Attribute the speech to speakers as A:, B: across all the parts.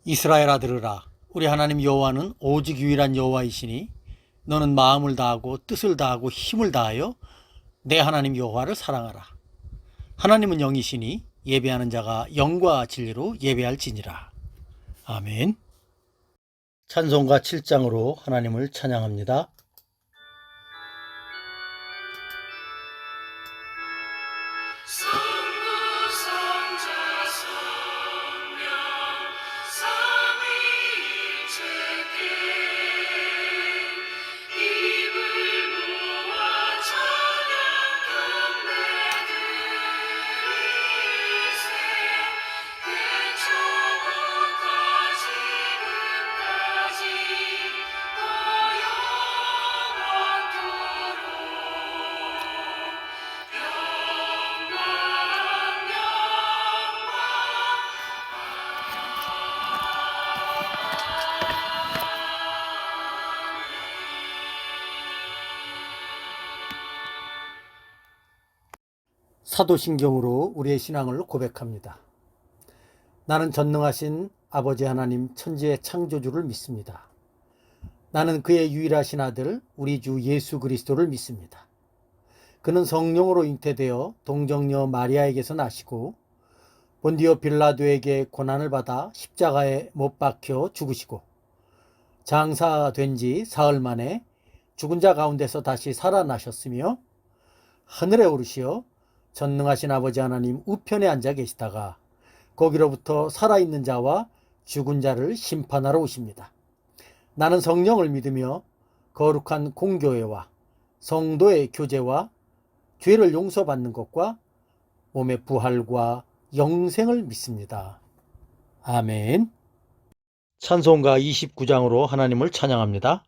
A: 이스라엘아 들으라. 우리 하나님 여호와는 오직 유일한 여호와이시니 너는 마음을 다하고 뜻을 다하고 힘을 다하여 내 하나님 여호와를 사랑하라. 하나님은 영이시니 예배하는 자가 영과 진리로 예배할지니라. 아멘. 찬송가 7장으로 하나님을 찬양합니다. 사도신경으로 우리의 신앙을 고백합니다. 나는 전능하신 아버지 하나님 천지의 창조주를 믿습니다. 나는 그의 유일하신 아들 우리 주 예수 그리스도를 믿습니다. 그는 성령으로 잉태되어 동정녀 마리아에게서 나시고 본디오 빌라도에게 고난을 받아 십자가에 못 박혀 죽으시고 장사된 지 사흘 만에 죽은 자 가운데서 다시 살아나셨으며 하늘에 오르시어 전능하신 아버지 하나님 우편에 앉아 계시다가 거기로부터 살아있는 자와 죽은 자를 심판하러 오십니다. 나는 성령을 믿으며 거룩한 공교회와 성도의 교제와 죄를 용서받는 것과 몸의 부활과 영생을 믿습니다. 아멘. 찬송가 29장으로 하나님을 찬양합니다.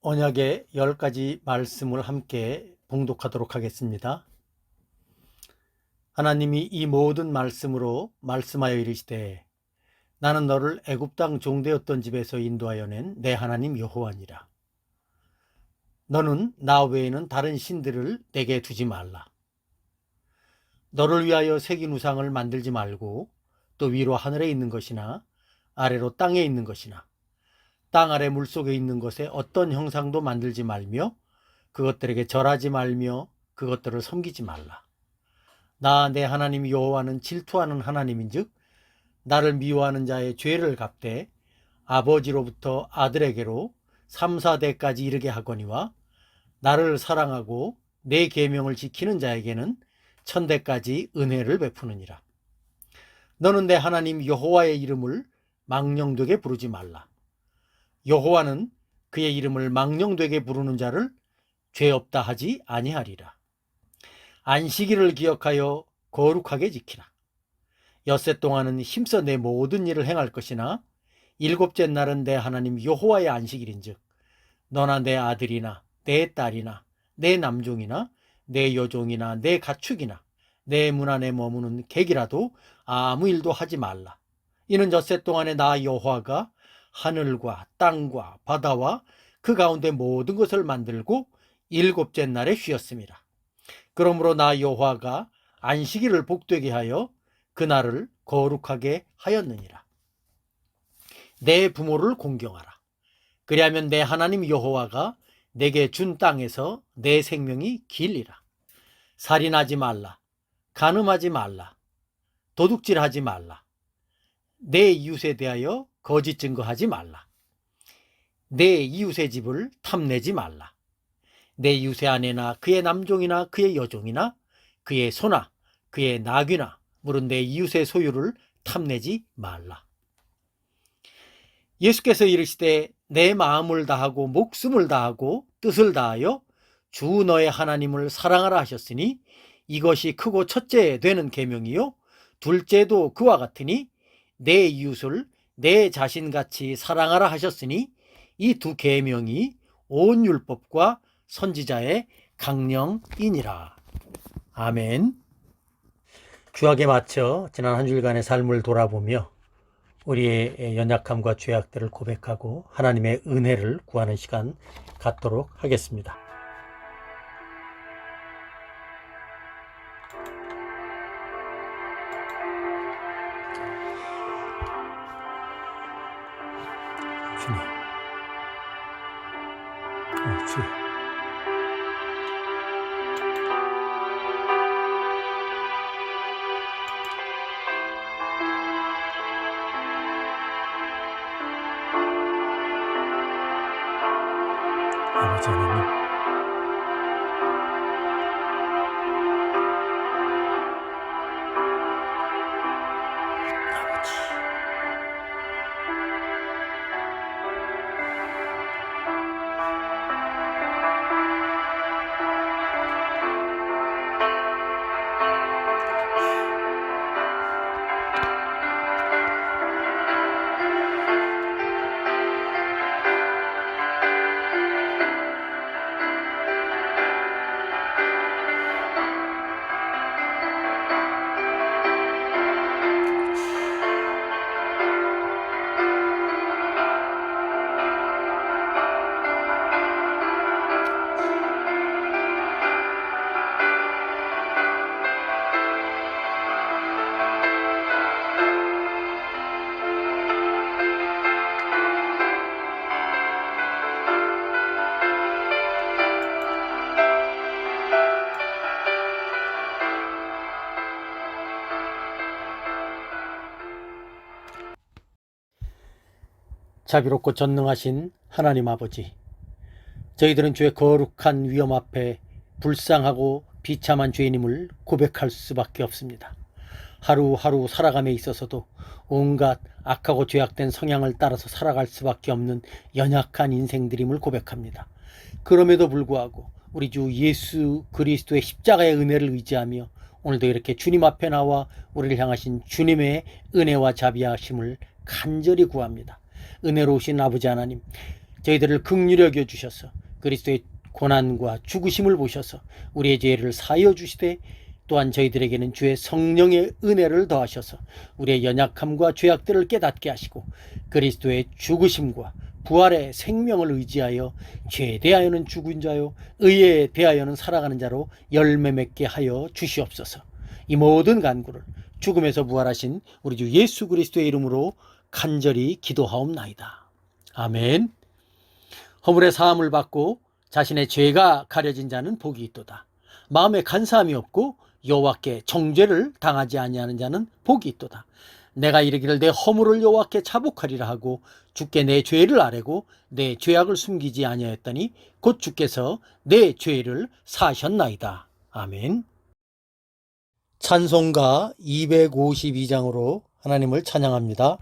A: 언약의 10가지 말씀을 함께 봉독하도록 하겠습니다. 하나님이 이 모든 말씀으로 말씀하여 이르시되 나는 너를 애굽 땅 종되었던 집에서 인도하여 낸 내 하나님 여호와니라. 너는 나 외에는 다른 신들을 내게 두지 말라. 너를 위하여 새긴 우상을 만들지 말고 또 위로 하늘에 있는 것이나 아래로 땅에 있는 것이나 땅 아래 물속에 있는 것에 어떤 형상도 만들지 말며 그것들에게 절하지 말며 그것들을 섬기지 말라. 나 내 하나님 여호와는 질투하는 하나님인즉 나를 미워하는 자의 죄를 갚되 아버지로부터 아들에게로 3, 4대까지 이르게 하거니와 나를 사랑하고 내 계명을 지키는 자에게는 천대까지 은혜를 베푸느니라. 너는 내 하나님 여호와의 이름을 망령되게 부르지 말라. 여호와는 그의 이름을 망령되게 부르는 자를 죄 없다 하지 아니하리라. 안식일을 기억하여 거룩하게 지키라. 엿새 동안은 힘써 내 모든 일을 행할 것이나 일곱째 날은 내 하나님 여호와의 안식일인즉 너나 내 아들이나 내 딸이나 내 남종이나 내 여종이나 내 가축이나 내 문 안에 머무는 객이라도 아무 일도 하지 말라. 이는 엿새 동안에 나 여호와가 하늘과 땅과 바다와 그 가운데 모든 것을 만들고 일곱째 날에 쉬었습니다. 그러므로 나 여호와가 안식일을 복되게 하여 그날을 거룩하게 하였느니라. 내 부모를 공경하라. 그리하면 내 하나님 여호와가 내게 준 땅에서 내 생명이 길리라. 살인하지 말라. 간음하지 말라. 도둑질하지 말라. 내 이웃에 대하여 거짓 증거하지 말라. 내 이웃의 집을 탐내지 말라. 내 이웃의 아내나 그의 남종이나 그의 여종이나 그의 소나 그의 나귀나 물은 내 이웃의 소유를 탐내지 말라. 예수께서 이르시되 내 마음을 다하고 목숨을 다하고 뜻을 다하여 주 너의 하나님을 사랑하라 하셨으니 이것이 크고 첫째 되는 계명이요 둘째도 그와 같으니 내 이웃을 내 자신같이 사랑하라 하셨으니 이 두 계명이 온 율법과 선지자의 강령이니라. 아멘. 주약에 맞춰 지난 한 주일간의 삶을 돌아보며 우리의 연약함과 죄악들을 고백하고 하나님의 은혜를 구하는 시간 갖도록 하겠습니다. 주님, 주 아버지 하나님, 아버지 자비롭고 전능하신 하나님 아버지, 저희들은 주의 거룩한 위엄 앞에 불쌍하고 비참한 죄인임을 고백할 수밖에 없습니다. 하루하루 살아감에 있어서도 온갖 악하고 죄악된 성향을 따라서 살아갈 수밖에 없는 연약한 인생들임을 고백합니다. 그럼에도 불구하고 우리 주 예수 그리스도의 십자가의 은혜를 의지하며 오늘도 이렇게 주님 앞에 나와 우리를 향하신 주님의 은혜와 자비하심을 간절히 구합니다. 은혜로우신 아버지 하나님, 저희들을 긍휼히 여겨 주셔서 그리스도의 고난과 죽으심을 보셔서 우리의 죄를 사하여 주시되 또한 저희들에게는 주의 성령의 은혜를 더하셔서 우리의 연약함과 죄악들을 깨닫게 하시고 그리스도의 죽으심과 부활의 생명을 의지하여 죄에 대하여는 죽은 자요 의에 대하여는 살아가는 자로 열매 맺게 하여 주시옵소서. 이 모든 간구를 죽음에서 부활하신 우리 주 예수 그리스도의 이름으로 간절히 기도하옵나이다. 아멘. 허물의 사함을 받고 자신의 죄가 가려진 자는 복이 있도다. 마음에 간사함이 없고 여호와께 정죄를 당하지 아니하는 자는 복이 있도다. 내가 이르기를 내 허물을 여호와께 자복하리라 하고 주께 내 죄를 아뢰고 내 죄악을 숨기지 아니하였더니 곧 주께서 내 죄를 사하셨나이다. 아멘. 찬송가 252장으로 하나님을 찬양합니다.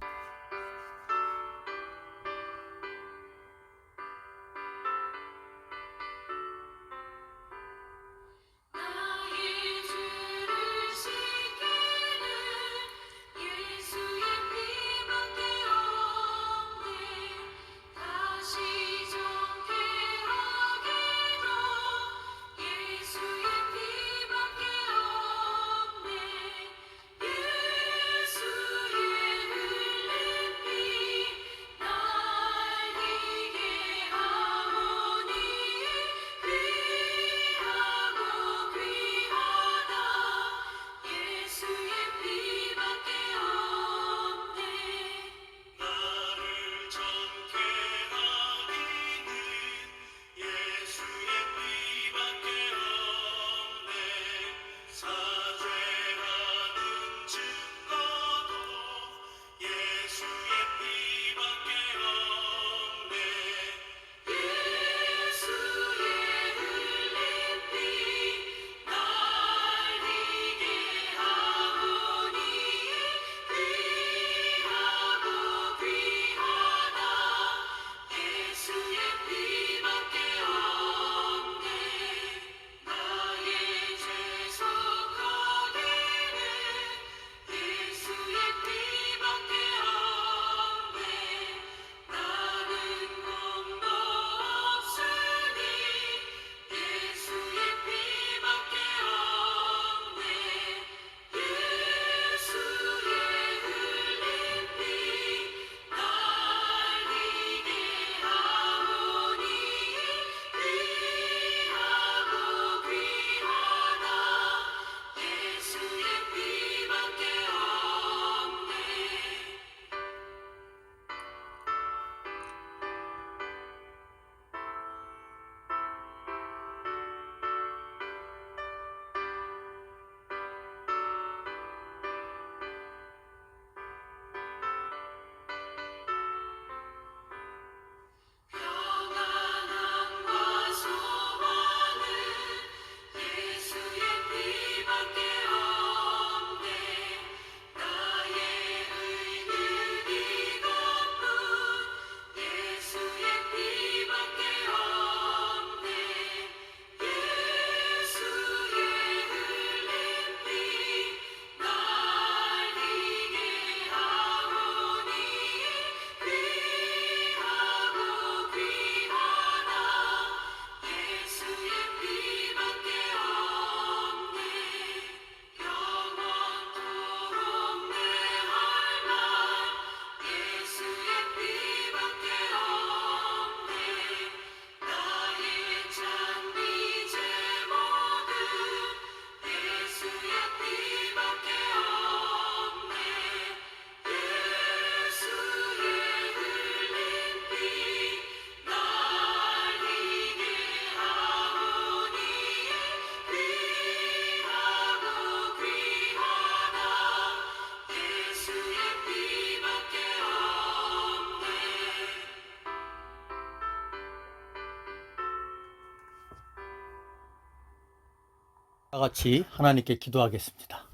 A: 다 같이 하나님께 기도하겠습니다.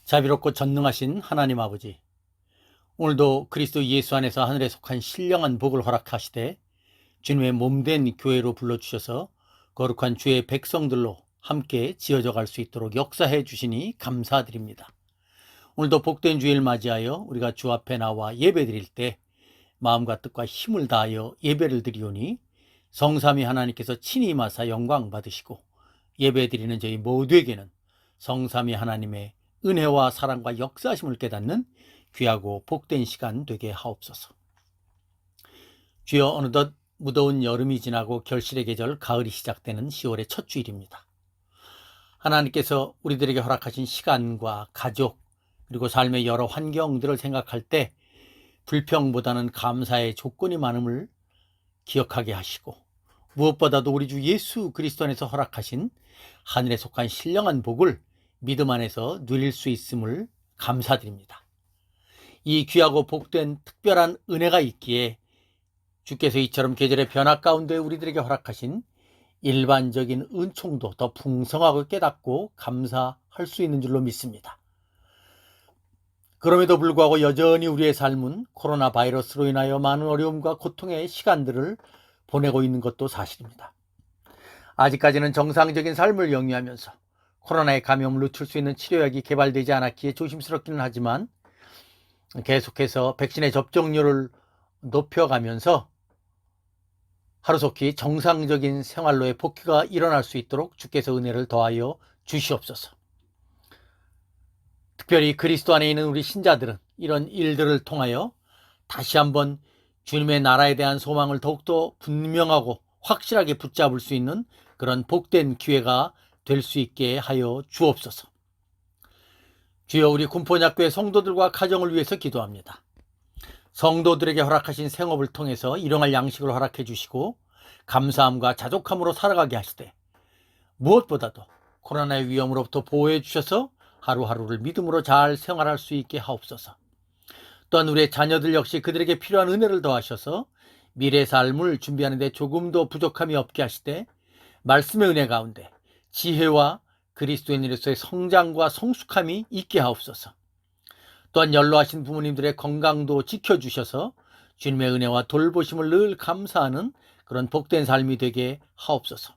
A: 자비롭고 전능하신 하나님 아버지, 오늘도 그리스도 예수 안에서 하늘에 속한 신령한 복을 허락하시되 주님의 몸된 교회로 불러주셔서 거룩한 주의 백성들로 함께 지어져 갈 수 있도록 역사해 주시니 감사드립니다. 오늘도 복된 주일 맞이하여 우리가 주 앞에 나와 예배 드릴 때 마음과 뜻과 힘을 다하여 예배를 드리오니 성삼위 하나님께서 친히 임하사 영광 받으시고 예배 드리는 저희 모두에게는 성삼위 하나님의 은혜와 사랑과 역사심을 깨닫는 귀하고 복된 시간 되게 하옵소서. 주여, 어느덧 무더운 여름이 지나고 결실의 계절 가을이 시작되는 10월의 첫 주일입니다. 하나님께서 우리들에게 허락하신 시간과 가족 그리고 삶의 여러 환경들을 생각할 때 불평보다는 감사의 조건이 많음을 기억하게 하시고, 무엇보다도 우리 주 예수 그리스도 안에서 허락하신 하늘에 속한 신령한 복을 믿음 안에서 누릴 수 있음을 감사드립니다. 이 귀하고 복된 특별한 은혜가 있기에 주께서 이처럼 계절의 변화 가운데 우리들에게 허락하신 일반적인 은총도 더 풍성하고 깨닫고 감사할 수 있는 줄로 믿습니다. 그럼에도 불구하고 여전히 우리의 삶은 코로나 바이러스로 인하여 많은 어려움과 고통의 시간들을 보내고 있는 것도 사실입니다. 아직까지는 정상적인 삶을 영위하면서 코로나의 감염을 늦출 수 있는 치료약이 개발되지 않았기에 조심스럽기는 하지만 계속해서 백신의 접종률을 높여가면서 하루속히 정상적인 생활로의 복귀가 일어날 수 있도록 주께서 은혜를 더하여 주시옵소서. 특별히 그리스도 안에 있는 우리 신자들은 이런 일들을 통하여 다시 한번 주님의 나라에 대한 소망을 더욱더 분명하고 확실하게 붙잡을 수 있는 그런 복된 기회가 될 수 있게 하여 주옵소서. 주여, 우리 군포약교회 성도들과 가정을 위해서 기도합니다. 성도들에게 허락하신 생업을 통해서 일용할 양식을 허락해 주시고 감사함과 자족함으로 살아가게 하시되, 무엇보다도 코로나의 위험으로부터 보호해 주셔서 하루하루를 믿음으로 잘 생활할 수 있게 하옵소서. 또한 우리의 자녀들 역시 그들에게 필요한 은혜를 더하셔서 미래 삶을 준비하는 데 조금도 부족함이 없게 하시되 말씀의 은혜 가운데 지혜와 그리스도인으로서의 성장과 성숙함이 있게 하옵소서. 또한 연로하신 부모님들의 건강도 지켜주셔서 주님의 은혜와 돌보심을 늘 감사하는 그런 복된 삶이 되게 하옵소서.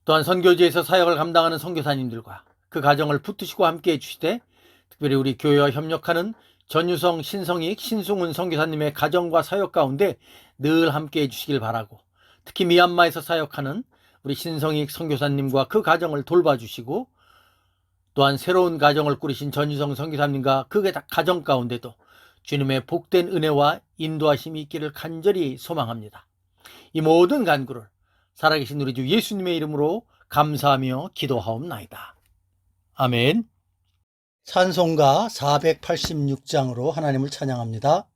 A: 또한 선교지에서 사역을 감당하는 선교사님들과 그 가정을 붙드시고 함께해 주시되, 특별히 우리 교회와 협력하는 전유성, 신성익, 신승훈 선교사님의 가정과 사역 가운데 늘 함께해 주시길 바라고, 특히 미얀마에서 사역하는 우리 신성익 선교사님과 그 가정을 돌봐주시고, 또한 새로운 가정을 꾸리신 전유성 선교사님과 그 가정 가운데도 주님의 복된 은혜와 인도하심이 있기를 간절히 소망합니다. 이 모든 간구를 살아계신 우리 주 예수님의 이름으로 감사하며 기도하옵나이다. 아멘. 찬송가 486장으로 하나님을 찬양합니다.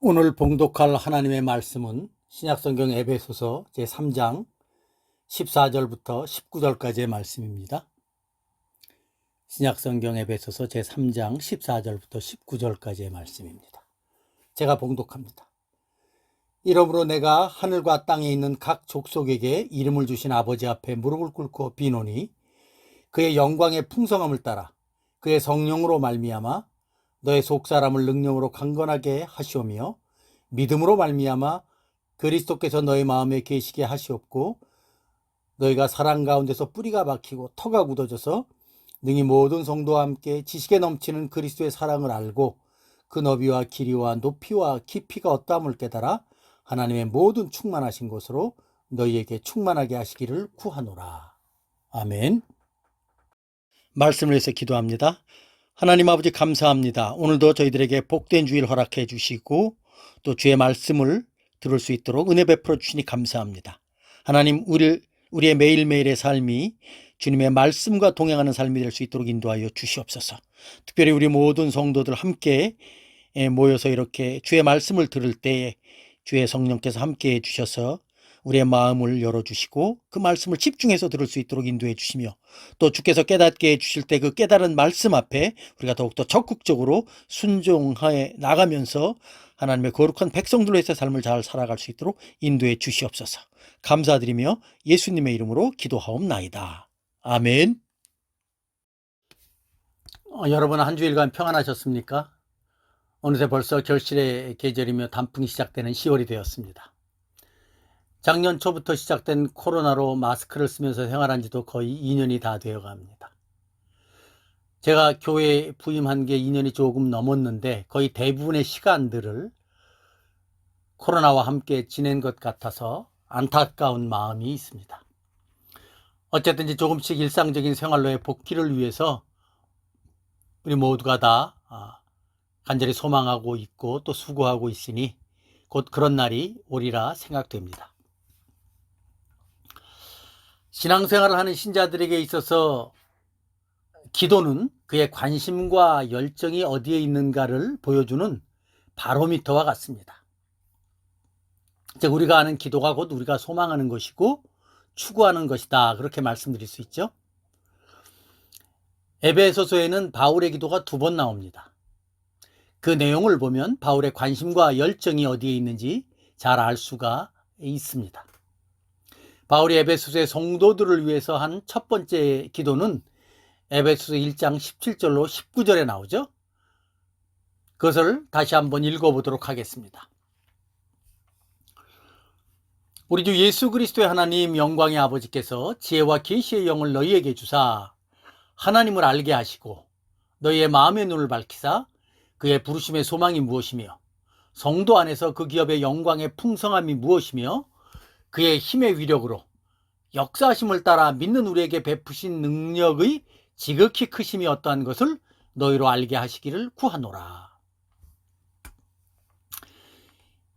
A: 오늘 봉독할 하나님의 말씀은 신약성경 에베소서 제3장 14절부터 19절까지의 말씀입니다. 신약성경 에베소서 제3장 14절부터 19절까지의 말씀입니다. 제가 봉독합니다. 이러므로 내가 하늘과 땅에 있는 각 족속에게 이름을 주신 아버지 앞에 무릎을 꿇고 비노니 그의 영광의 풍성함을 따라 그의 성령으로 말미암아 너의 속사람을 능력으로 강건하게 하시오며 믿음으로 말미암아 그리스도께서 너의 마음에 계시게 하시옵고 너희가 사랑 가운데서 뿌리가 박히고 터가 굳어져서 능히 모든 성도와 함께 지식에 넘치는 그리스도의 사랑을 알고 그 너비와 길이와 높이와 깊이가 어떠함을 깨달아 하나님의 모든 충만하신 것으로 너희에게 충만하게 하시기를 구하노라. 아멘. 말씀을 위해서 기도합니다. 하나님 아버지 감사합니다. 오늘도 저희들에게 복된 주일 허락해 주시고 또 주의 말씀을 들을 수 있도록 은혜 베풀어 주시니 감사합니다. 하나님 우리의 매일매일의 삶이 주님의 말씀과 동행하는 삶이 될 수 있도록 인도하여 주시옵소서. 특별히 우리 모든 성도들 함께 모여서 이렇게 주의 말씀을 들을 때에 주의 성령께서 함께 해주셔서 우리의 마음을 열어주시고 그 말씀을 집중해서 들을 수 있도록 인도해 주시며 또 주께서 깨닫게 해주실 때 그 깨달은 말씀 앞에 우리가 더욱더 적극적으로 순종하여 나가면서 하나님의 거룩한 백성들로서의 삶을 잘 살아갈 수 있도록 인도해 주시옵소서. 감사드리며 예수님의 이름으로 기도하옵나이다. 아멘. 여러분 한 주일간 평안하셨습니까? 어느새 벌써 결실의 계절이며 단풍이 시작되는 10월이 되었습니다. 작년 초부터 시작된 코로나로 마스크를 쓰면서 생활한 지도 거의 2년이 다 되어 갑니다. 제가 교회에 부임한 게 2년이 조금 넘었는데 거의 대부분의 시간들을 코로나와 함께 지낸 것 같아서 안타까운 마음이 있습니다. 어쨌든지 조금씩 일상적인 생활로의 복귀를 위해서 우리 모두가 다 간절히 소망하고 있고 또 수고하고 있으니 곧 그런 날이 오리라 생각됩니다. 신앙생활을 하는 신자들에게 있어서 기도는 그의 관심과 열정이 어디에 있는가를 보여주는 바로미터와 같습니다. 즉 우리가 하는 기도가 곧 우리가 소망하는 것이고 추구하는 것이다, 그렇게 말씀드릴 수 있죠. 에베소서에는 바울의 기도가 2번 나옵니다. 그 내용을 보면 바울의 관심과 열정이 어디에 있는지 잘 알 수가 있습니다. 바울이 에베소서의 성도들을 위해서 한 첫 번째 기도는 에베소서 1장 17절로 19절에 나오죠. 그것을 다시 한번 읽어보도록 하겠습니다. 우리 주 예수 그리스도의 하나님 영광의 아버지께서 지혜와 계시의 영을 너희에게 주사 하나님을 알게 하시고 너희의 마음의 눈을 밝히사 그의 부르심의 소망이 무엇이며 성도 안에서 그 기업의 영광의 풍성함이 무엇이며 그의 힘의 위력으로 역사하심을 따라 믿는 우리에게 베푸신 능력의 지극히 크심이 어떠한 것을 너희로 알게 하시기를 구하노라.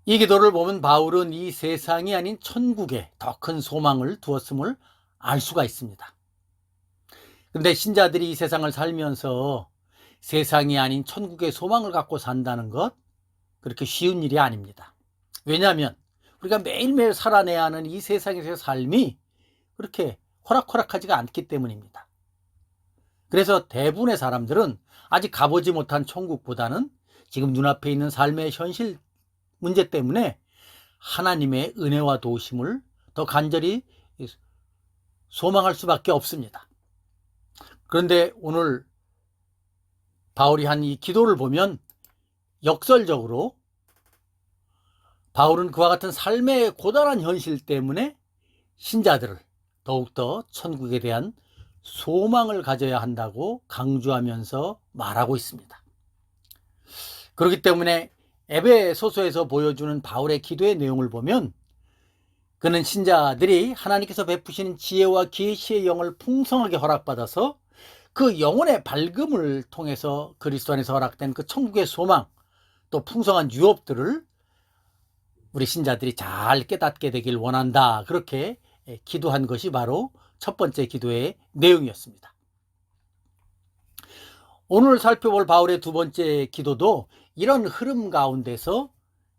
A: 이 기도를 보면 바울은 이 세상이 아닌 천국에 더 큰 소망을 두었음을 알 수가 있습니다. 그런데 신자들이 이 세상을 살면서 세상이 아닌 천국의 소망을 갖고 산다는 것, 그렇게 쉬운 일이 아닙니다. 왜냐하면 우리가 매일매일 살아내야 하는 이 세상에서의 삶이 그렇게 호락호락하지가 않기 때문입니다. 그래서 대부분의 사람들은 아직 가보지 못한 천국보다는 지금 눈앞에 있는 삶의 현실 문제 때문에 하나님의 은혜와 도우심을 더 간절히 소망할 수밖에 없습니다. 그런데 오늘 바울이 한 이 기도를 보면 역설적으로 바울은 그와 같은 삶의 고단한 현실 때문에 신자들을 더욱더 천국에 대한 소망을 가져야 한다고 강조하면서 말하고 있습니다. 그렇기 때문에 에베소서에서 보여주는 바울의 기도의 내용을 보면 그는 신자들이 하나님께서 베푸시는 지혜와 계시의 영을 풍성하게 허락받아서 그 영혼의 밝음을 통해서 그리스도 안에서 허락된 그 천국의 소망, 또 풍성한 유업들을 우리 신자들이 잘 깨닫게 되길 원한다, 그렇게 기도한 것이 바로 첫 번째 기도의 내용이었습니다. 오늘 살펴볼 바울의 두 번째 기도도 이런 흐름 가운데서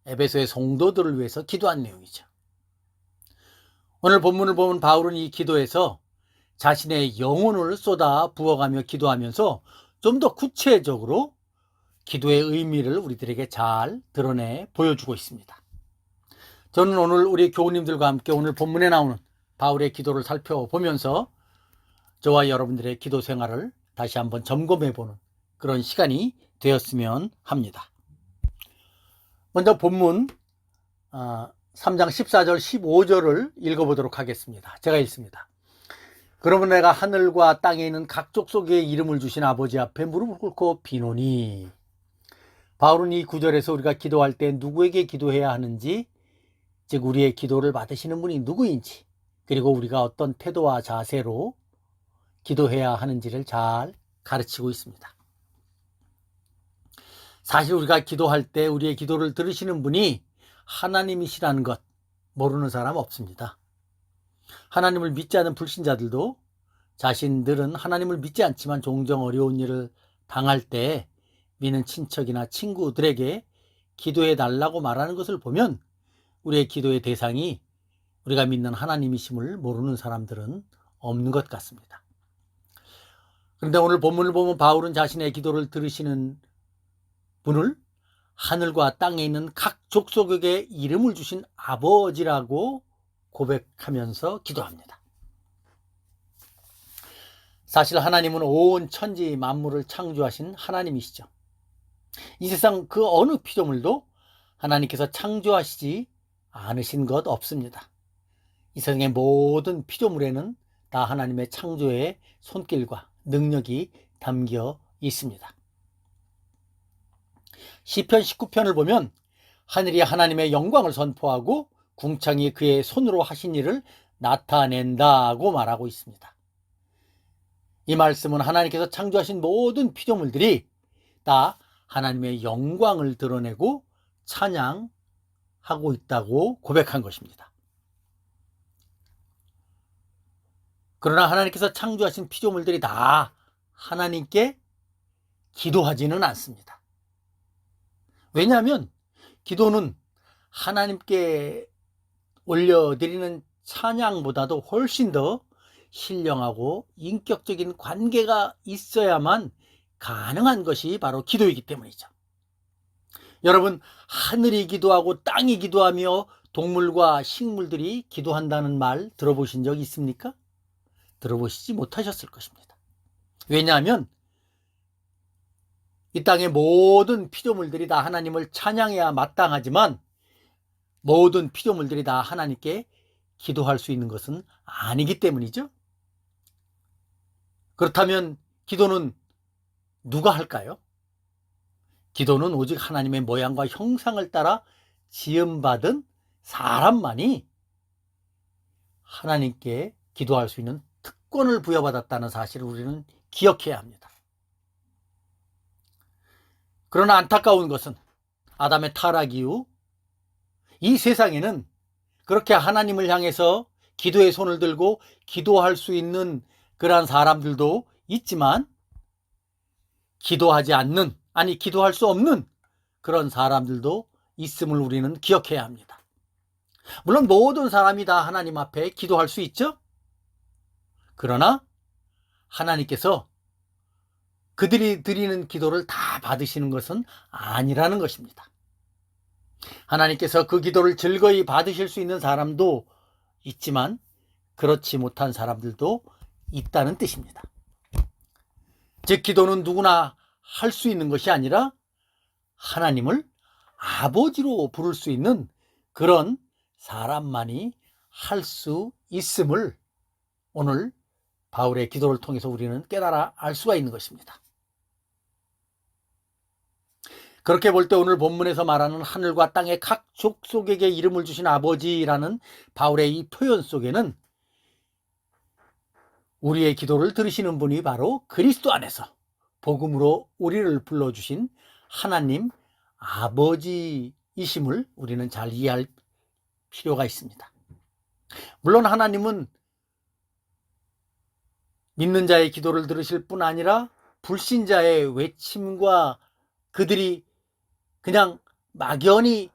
A: 에베소의 성도들을 위해서 기도한 내용이죠. 오늘 본문을 보면 바울은 이 기도에서 자신의 영혼을 쏟아 부어가며 기도하면서 좀 더 구체적으로 기도의 의미를 우리들에게 잘 드러내 보여주고 있습니다. 저는 오늘 우리 교우님들과 함께 오늘 본문에 나오는 바울의 기도를 살펴보면서 저와 여러분들의 기도 생활을 다시 한번 점검해보는 그런 시간이 되었으면 합니다. 먼저 본문 3장 14절 15절을 읽어보도록 하겠습니다. 제가 읽습니다. 그러면 내가 하늘과 땅에 있는 각 족속의 이름을 주신 아버지 앞에 무릎을 꿇고 비노니. 바울은 이 구절에서 우리가 기도할 때 누구에게 기도해야 하는지, 즉 우리의 기도를 받으시는 분이 누구인지, 그리고 우리가 어떤 태도와 자세로 기도해야 하는지를 잘 가르치고 있습니다. 사실 우리가 기도할 때 우리의 기도를 들으시는 분이 하나님이시라는 것 모르는 사람 없습니다. 하나님을 믿지 않은 불신자들도 자신들은 하나님을 믿지 않지만 종종 어려운 일을 당할 때 믿는 친척이나 친구들에게 기도해 달라고 말하는 것을 보면 우리의 기도의 대상이 우리가 믿는 하나님이심을 모르는 사람들은 없는 것 같습니다. 그런데 오늘 본문을 보면 바울은 자신의 기도를 들으시는 분을 하늘과 땅에 있는 각 족속에게 이름을 주신 아버지라고 고백하면서 기도합니다. 사실 하나님은 온 천지 만물을 창조하신 하나님이시죠. 이 세상 그 어느 피조물도 하나님께서 창조하시지 않으신 것 없습니다. 이 세상의 모든 피조물에는 다 하나님의 창조의 손길과 능력이 담겨 있습니다. 시편 19편을 보면 하늘이 하나님의 영광을 선포하고 궁창이 그의 손으로 하신 일을 나타낸다고 말하고 있습니다. 이 말씀은 하나님께서 창조하신 모든 피조물들이 다 하나님의 영광을 드러내고 찬양하고 있다고 고백한 것입니다. 그러나 하나님께서 창조하신 피조물들이 다 하나님께 기도하지는 않습니다. 왜냐하면 기도는 하나님께 올려드리는 찬양보다도 훨씬 더 신령하고 인격적인 관계가 있어야만 가능한 것이 바로 기도이기 때문이죠. 여러분, 하늘이 기도하고 땅이 기도하며 동물과 식물들이 기도한다는 말 들어보신 적 있습니까? 들어보시지 못하셨을 것입니다. 왜냐하면 이 땅의 모든 피조물들이 다 하나님을 찬양해야 마땅하지만 모든 피조물들이 다 하나님께 기도할 수 있는 것은 아니기 때문이죠. 그렇다면 기도는 누가 할까요? 기도는 오직 하나님의 모양과 형상을 따라 지음받은 사람만이 하나님께 기도할 수 있는 특권을 부여받았다는 사실을 우리는 기억해야 합니다. 그러나 안타까운 것은 아담의 타락 이후 이 세상에는 그렇게 하나님을 향해서 기도의 손을 들고 기도할 수 있는 그러한 사람들도 있지만 기도하지 않는, 아니 기도할 수 없는 그런 사람들도 있음을 우리는 기억해야 합니다. 물론 모든 사람이 다 하나님 앞에 기도할 수 있죠. 그러나 하나님께서 그들이 드리는 기도를 다 받으시는 것은 아니라는 것입니다. 하나님께서 그 기도를 즐거이 받으실 수 있는 사람도 있지만 그렇지 못한 사람들도 있다는 뜻입니다. 즉 기도는 누구나 할 수 있는 것이 아니라 하나님을 아버지로 부를 수 있는 그런 사람만이 할 수 있음을 오늘 바울의 기도를 통해서 우리는 깨달아 알 수가 있는 것입니다. 그렇게 볼 때 오늘 본문에서 말하는 하늘과 땅의 각 족속에게 이름을 주신 아버지라는 바울의 이 표현 속에는 우리의 기도를 들으시는 분이 바로 그리스도 안에서 복음으로 우리를 불러주신 하나님 아버지이심을 우리는 잘 이해할 필요가 있습니다. 물론 하나님은 믿는 자의 기도를 들으실 뿐 아니라 불신자의 외침과 그들이 그냥 막연히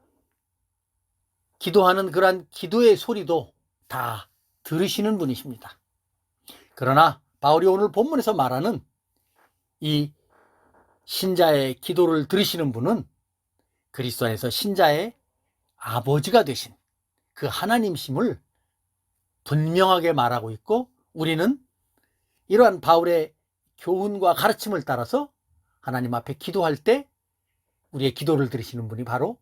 A: 기도하는 그러한 기도의 소리도 다 들으시는 분이십니다. 그러나 바울이 오늘 본문에서 말하는 이 신자의 기도를 들으시는 분은 그리스도 안에서 신자의 아버지가 되신 그 하나님심을 분명하게 말하고 있고, 우리는 이러한 바울의 교훈과 가르침을 따라서 하나님 앞에 기도할 때 우리의 기도를 들으시는 분이 바로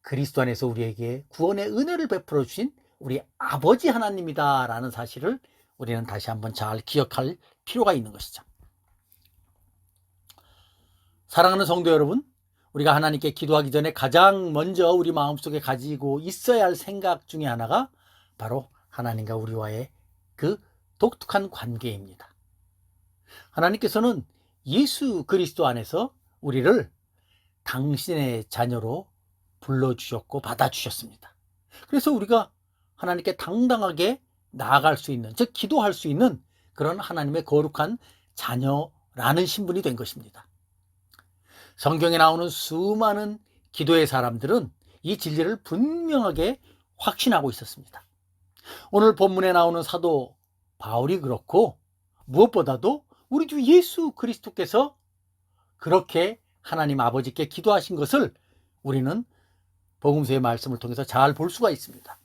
A: 그리스도 안에서 우리에게 구원의 은혜를 베풀어 주신 우리 아버지 하나님이다라는 사실을 우리는 다시 한번 잘 기억할 필요가 있는 것이죠. 사랑하는 성도 여러분, 우리가 하나님께 기도하기 전에 가장 먼저 우리 마음속에 가지고 있어야 할 생각 중에 하나가 바로 하나님과 우리와의 그 독특한 관계입니다. 하나님께서는 예수 그리스도 안에서 우리를 당신의 자녀로 불러주셨고 받아주셨습니다. 그래서 우리가 하나님께 당당하게 나아갈 수 있는, 즉 기도할 수 있는 그런 하나님의 거룩한 자녀라는 신분이 된 것입니다. 성경에 나오는 수많은 기도의 사람들은 이 진리를 분명하게 확신하고 있었습니다. 오늘 본문에 나오는 사도 바울이 그렇고, 무엇보다도 우리 주 예수 그리스도께서 그렇게 하나님 아버지께 기도하신 것을 우리는 복음서의 말씀을 통해서 잘 볼 수가 있습니다.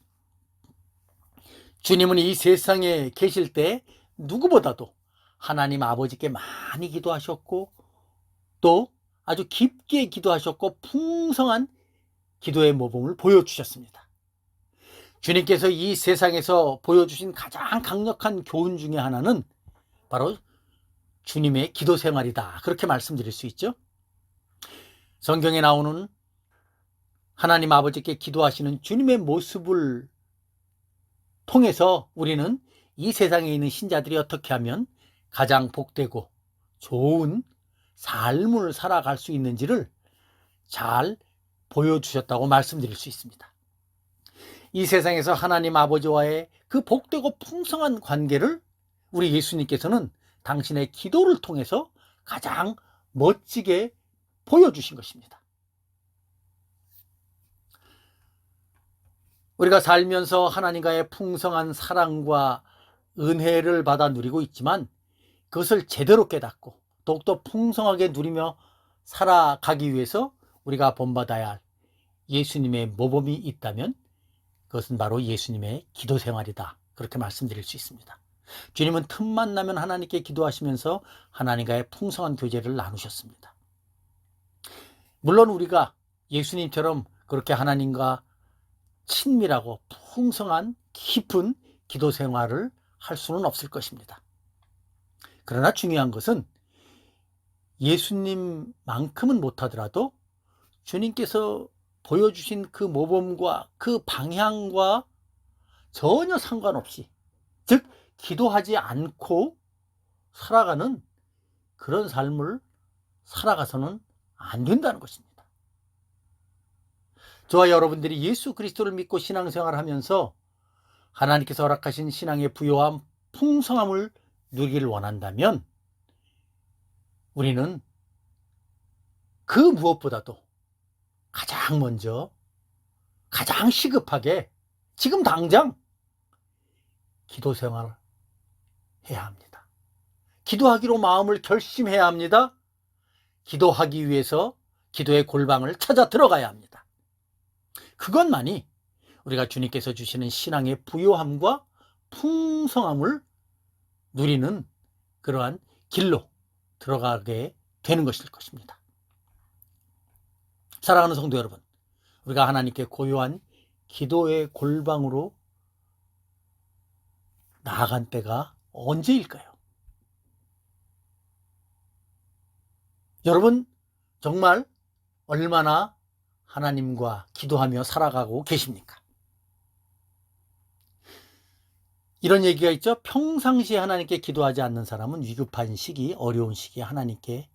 A: 주님은 이 세상에 계실 때 누구보다도 하나님 아버지께 많이 기도하셨고, 또 아주 깊게 기도하셨고 풍성한 기도의 모범을 보여주셨습니다. 주님께서 이 세상에서 보여주신 가장 강력한 교훈 중에 하나는 바로 주님의 기도 생활이다, 그렇게 말씀드릴 수 있죠. 성경에 나오는 하나님 아버지께 기도하시는 주님의 모습을 통해서 우리는 이 세상에 있는 신자들이 어떻게 하면 가장 복되고 좋은 삶을 살아갈 수 있는지를 잘 보여주셨다고 말씀드릴 수 있습니다. 이 세상에서 하나님 아버지와의 그 복되고 풍성한 관계를 우리 예수님께서는 당신의 기도를 통해서 가장 멋지게 보여주신 것입니다. 우리가 살면서 하나님과의 풍성한 사랑과 은혜를 받아 누리고 있지만, 그것을 제대로 깨닫고 더욱더 풍성하게 누리며 살아가기 위해서 우리가 본받아야 할 예수님의 모범이 있다면 그것은 바로 예수님의 기도 생활이다, 그렇게 말씀드릴 수 있습니다. 주님은 틈만 나면 하나님께 기도하시면서 하나님과의 풍성한 교제를 나누셨습니다. 물론 우리가 예수님처럼 그렇게 하나님과 친밀하고 풍성한 깊은 기도 생활을 할 수는 없을 것입니다. 그러나 중요한 것은 예수님만큼은 못하더라도 주님께서 보여주신 그 모범과 그 방향과 전혀 상관없이, 즉 기도하지 않고 살아가는 그런 삶을 살아가서는 안 된다는 것입니다. 저와 여러분들이 예수 그리스도를 믿고 신앙생활을 하면서 하나님께서 허락하신 신앙의 부요함, 풍성함을 누리기를 원한다면 우리는 그 무엇보다도 가장 먼저, 가장 시급하게 지금 당장 기도 생활을 해야 합니다. 기도하기로 마음을 결심해야 합니다. 기도하기 위해서 기도의 골방을 찾아 들어가야 합니다. 그것만이 우리가 주님께서 주시는 신앙의 부요함과 풍성함을 누리는 그러한 길로 들어가게 되는 것일 것입니다. 사랑하는 성도 여러분, 우리가 하나님께 고요한 기도의 골방으로 나아간 때가 언제일까요? 여러분 정말 얼마나 하나님과 기도하며 살아가고 계십니까? 이런 얘기가 있죠. 평상시에 하나님께 기도하지 않는 사람은 위급한 시기, 어려운 시기에 하나님께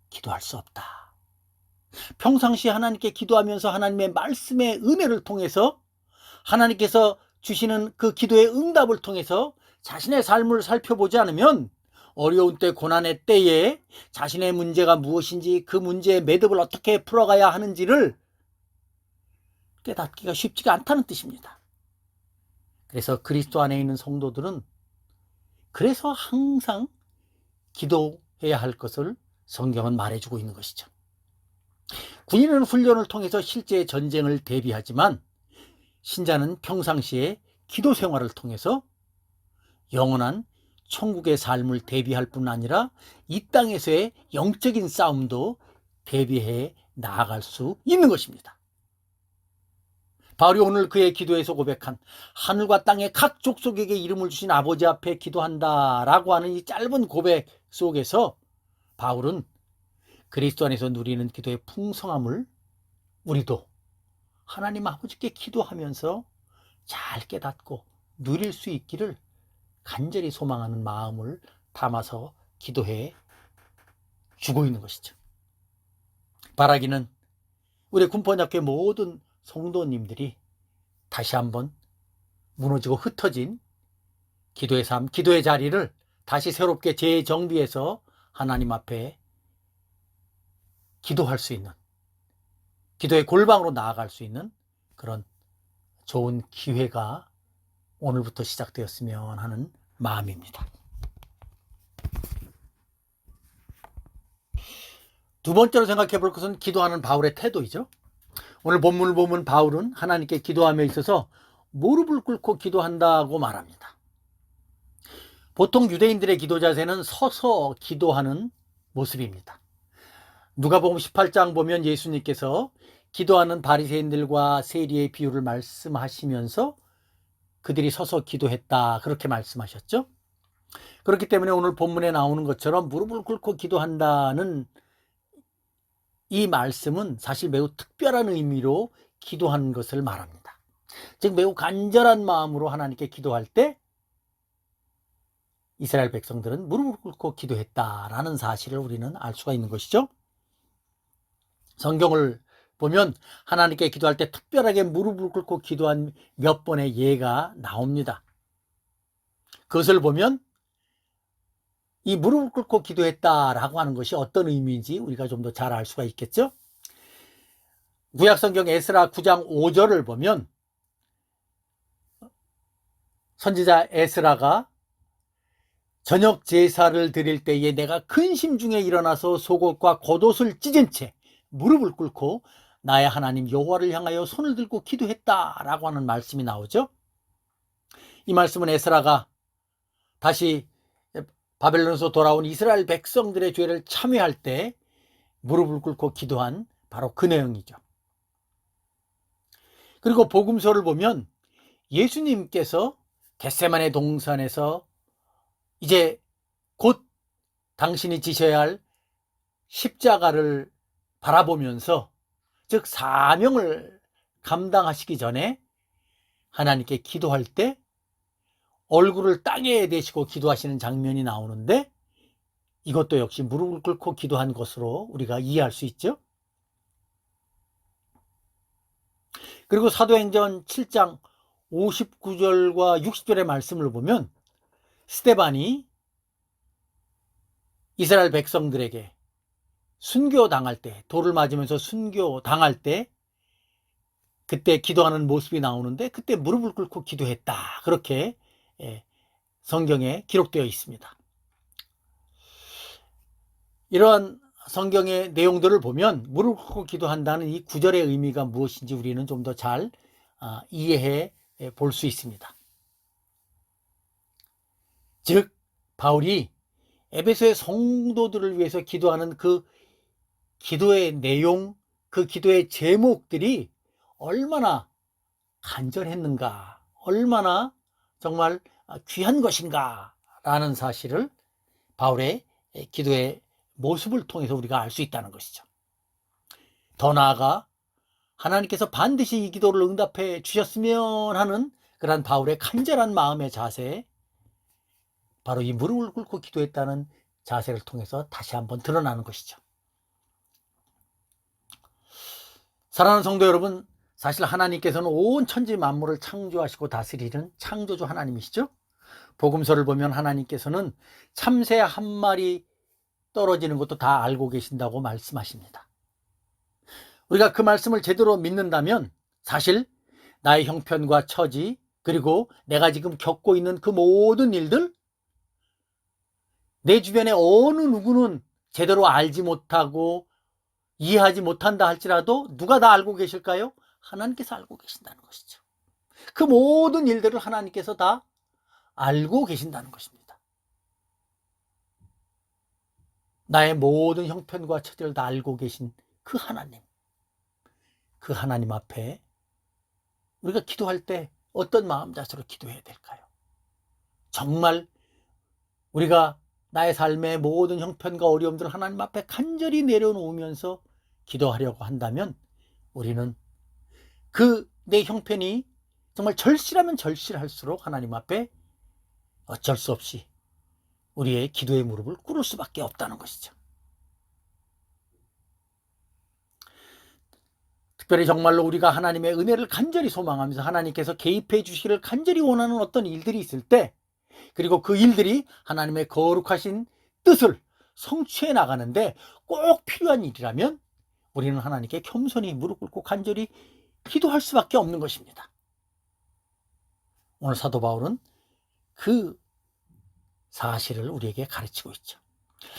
A: 기도할 수 없다. 평상시에 하나님께 기도하면서 하나님의 말씀의 은혜를 통해서 하나님께서 주시는 그 기도의 응답을 통해서 자신의 삶을 살펴보지 않으면 어려운 때, 고난의 때에 자신의 문제가 무엇인지, 그 문제의 매듭을 어떻게 풀어가야 하는지를 깨닫기가 쉽지가 않다는 뜻입니다. 그래서 그리스도 안에 있는 성도들은 그래서 항상 기도해야 할 것을 성경은 말해주고 있는 것이죠. 군인은 훈련을 통해서 실제 전쟁을 대비하지만 신자는 평상시에 기도 생활을 통해서 영원한 천국의 삶을 대비할 뿐 아니라 이 땅에서의 영적인 싸움도 대비해 나아갈 수 있는 것입니다. 바울이 오늘 그의 기도에서 고백한 하늘과 땅의 각 족속에게 이름을 주신 아버지 앞에 기도한다라고 하는 이 짧은 고백 속에서 바울은 그리스도 안에서 누리는 기도의 풍성함을 우리도 하나님 아버지께 기도하면서 잘 깨닫고 누릴 수 있기를 간절히 소망하는 마음을 담아서 기도해 주고 있는 것이죠. 바라기는 우리 군포약교회 모든 성도님들이 다시 한번 무너지고 흩어진 기도의 삶, 기도의 자리를 다시 새롭게 재정비해서 하나님 앞에 기도할 수 있는, 기도의 골방으로 나아갈 수 있는 그런 좋은 기회가 오늘부터 시작되었으면 하는 마음입니다. 두 번째로 생각해 볼 것은 기도하는 바울의 태도이죠. 오늘 본문을 보면 바울은 하나님께 기도함에 있어서 무릎을 꿇고 기도한다고 말합니다. 보통 유대인들의 기도 자세는 서서 기도하는 모습입니다. 누가복음 18장 보면 예수님께서 기도하는 바리새인들과 세리의 비유를 말씀하시면서 그들이 서서 기도했다 그렇게 말씀하셨죠. 그렇기 때문에 오늘 본문에 나오는 것처럼 무릎을 꿇고 기도한다는 이 말씀은 사실 매우 특별한 의미로 기도하는 것을 말합니다. 즉 매우 간절한 마음으로 하나님께 기도할 때 이스라엘 백성들은 무릎을 꿇고 기도했다라는 사실을 우리는 알 수가 있는 것이죠. 성경을 보면 하나님께 기도할 때 특별하게 무릎을 꿇고 기도한 몇 번의 예가 나옵니다. 그것을 보면 이 무릎을 꿇고 기도했다라고 하는 것이 어떤 의미인지 우리가 좀 더 잘 알 수가 있겠죠. 구약성경 에스라 9장 5절을 보면 선지자 에스라가 저녁 제사를 드릴 때에 내가 근심 중에 일어나서 속옷과 겉옷을 찢은 채 무릎을 꿇고 나의 하나님 여호와를 향하여 손을 들고 기도했다라고 하는 말씀이 나오죠. 이 말씀은 에스라가 다시 바벨론에서 돌아온 이스라엘 백성들의 죄를 참회할 때 무릎을 꿇고 기도한 바로 그 내용이죠. 그리고 복음서를 보면 예수님께서 겟세마네 동산에서 이제 곧 당신이 지셔야 할 십자가를 바라보면서 즉 사명을 감당하시기 전에 하나님께 기도할 때 얼굴을 땅에 대시고 기도하시는 장면이 나오는데 이것도 역시 무릎을 꿇고 기도한 것으로 우리가 이해할 수 있죠. 그리고 사도행전 7장 59절과 60절의 말씀을 보면 스데반이 이스라엘 백성들에게 순교당할 때, 돌을 맞으면서 순교당할 때 그때 기도하는 모습이 나오는데 그때 무릎을 꿇고 기도했다 그렇게 성경에 기록되어 있습니다. 이러한 성경의 내용들을 보면 무릎 꿇고 기도한다는 이 구절의 의미가 무엇인지 우리는 좀 더 잘 이해해 볼 수 있습니다. 즉 바울이 에베소의 성도들을 위해서 기도하는 그 기도의 내용, 그 기도의 제목들이 얼마나 간절했는가, 얼마나 정말 귀한 것인가 라는 사실을 바울의 기도의 모습을 통해서 우리가 알 수 있다는 것이죠. 더 나아가 하나님께서 반드시 이 기도를 응답해 주셨으면 하는 그러한 바울의 간절한 마음의 자세, 바로 이 무릎을 꿇고 기도했다는 자세를 통해서 다시 한번 드러나는 것이죠. 사랑하는 성도 여러분, 사실 하나님께서는 온 천지 만물을 창조하시고 다스리는 창조주 하나님이시죠. 복음서를 보면 하나님께서는 참새 한 마리 떨어지는 것도 다 알고 계신다고 말씀하십니다. 우리가 그 말씀을 제대로 믿는다면 사실 나의 형편과 처지, 그리고 내가 지금 겪고 있는 그 모든 일들, 내 주변에 어느 누구는 제대로 알지 못하고 이해하지 못한다 할지라도 누가 다 알고 계실까요? 하나님께서 알고 계신다는 것이죠. 그 모든 일들을 하나님께서 다 알고 계신다는 것입니다. 나의 모든 형편과 처지를 다 알고 계신 그 하나님, 그 하나님 앞에 우리가 기도할 때 어떤 마음 자세로 기도해야 될까요? 정말 우리가 나의 삶의 모든 형편과 어려움들을 하나님 앞에 간절히 내려놓으면서 기도하려고 한다면 우리는 그 내 형편이 정말 절실하면 절실할수록 하나님 앞에 어쩔 수 없이 우리의 기도의 무릎을 꿇을 수밖에 없다는 것이죠. 특별히 정말로 우리가 하나님의 은혜를 간절히 소망하면서 하나님께서 개입해 주시기를 간절히 원하는 어떤 일들이 있을 때, 그리고 그 일들이 하나님의 거룩하신 뜻을 성취해 나가는데 꼭 필요한 일이라면 우리는 하나님께 겸손히 무릎 꿇고 간절히 기도할 수밖에 없는 것입니다. 오늘 사도 바울은 그 사실을 우리에게 가르치고 있죠.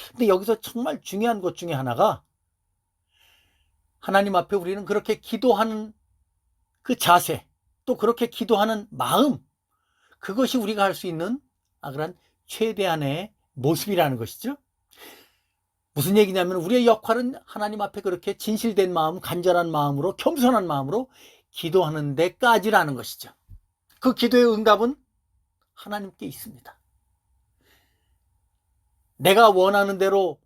A: 근데 여기서 정말 중요한 것 중에 하나가, 하나님 앞에 우리는 그렇게 기도하는 그 자세, 또 그렇게 기도하는 마음, 그것이 우리가 할 수 있는 그런 최대한의 모습이라는 것이죠. 무슨 얘기냐면 우리의 역할은 하나님 앞에 그렇게 진실된 마음, 간절한 마음으로, 겸손한 마음으로 기도하는 데까지라는 것이죠. 그 기도의 응답은 하나님께 있습니다. 내가 원하는 대로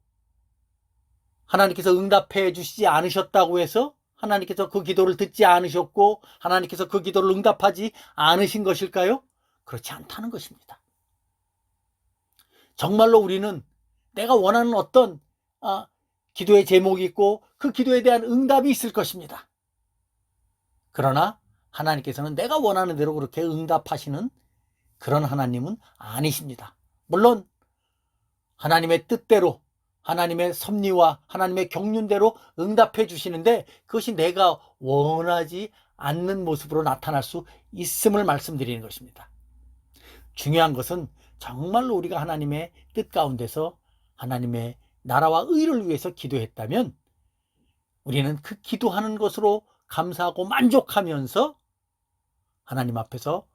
A: 하나님께서 응답해 주시지 않으셨다고 해서 하나님께서 그 기도를 듣지 않으셨고 하나님께서 그 기도를 응답하지 않으신 것일까요? 그렇지 않다는 것입니다. 정말로 우리는 내가 원하는 어떤 기도의 제목이 있고 그 기도에 대한 응답이 있을 것입니다. 그러나 하나님께서는 내가 원하는 대로 그렇게 응답하시는 그런 하나님은 아니십니다. 물론 하나님의 뜻대로, 하나님의 섭리와 하나님의 경륜대로 응답해 주시는데 그것이 내가 원하지 않는 모습으로 나타날 수 있음을 말씀드리는 것입니다. 중요한 것은 정말로 우리가 하나님의 뜻 가운데서 하나님의 나라와 의를 위해서 기도했다면 우리는 그 기도하는 것으로 감사하고 만족하면서 하나님 앞에서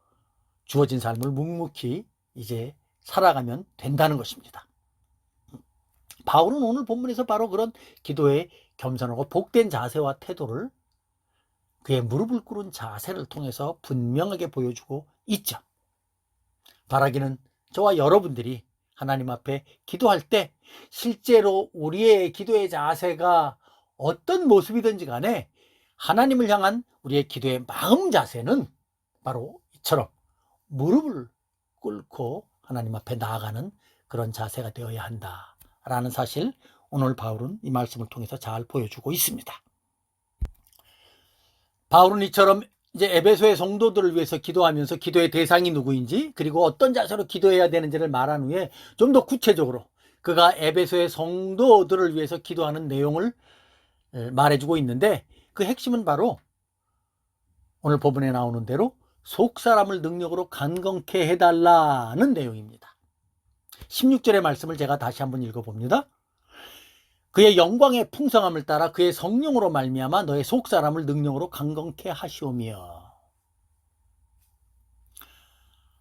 A: 주어진 삶을 묵묵히 이제 살아가면 된다는 것입니다. 바울은 오늘 본문에서 바로 그런 기도의 겸손하고 복된 자세와 태도를, 그의 무릎을 꿇은 자세를 통해서 분명하게 보여주고 있죠. 바라기는 저와 여러분들이 하나님 앞에 기도할 때 실제로 우리의 기도의 자세가 어떤 모습이든지 간에 하나님을 향한 우리의 기도의 마음 자세는 바로 이처럼 무릎을 꿇고 하나님 앞에 나아가는 그런 자세가 되어야 한다라는 사실, 오늘 바울은 이 말씀을 통해서 잘 보여주고 있습니다. 바울은 이처럼 이제 에베소의 성도들을 위해서 기도하면서 기도의 대상이 누구인지, 그리고 어떤 자세로 기도해야 되는지를 말한 후에 좀 더 구체적으로 그가 에베소의 성도들을 위해서 기도하는 내용을 말해주고 있는데, 그 핵심은 바로 오늘 본문에 나오는 대로 속사람을 능력으로 간건케 해달라는 내용입니다. 16절의 말씀을 제가 다시 한번 읽어봅니다. 그의 영광의 풍성함을 따라 그의 성령으로 말미암아 너의 속사람을 능력으로 강건케 하시오며.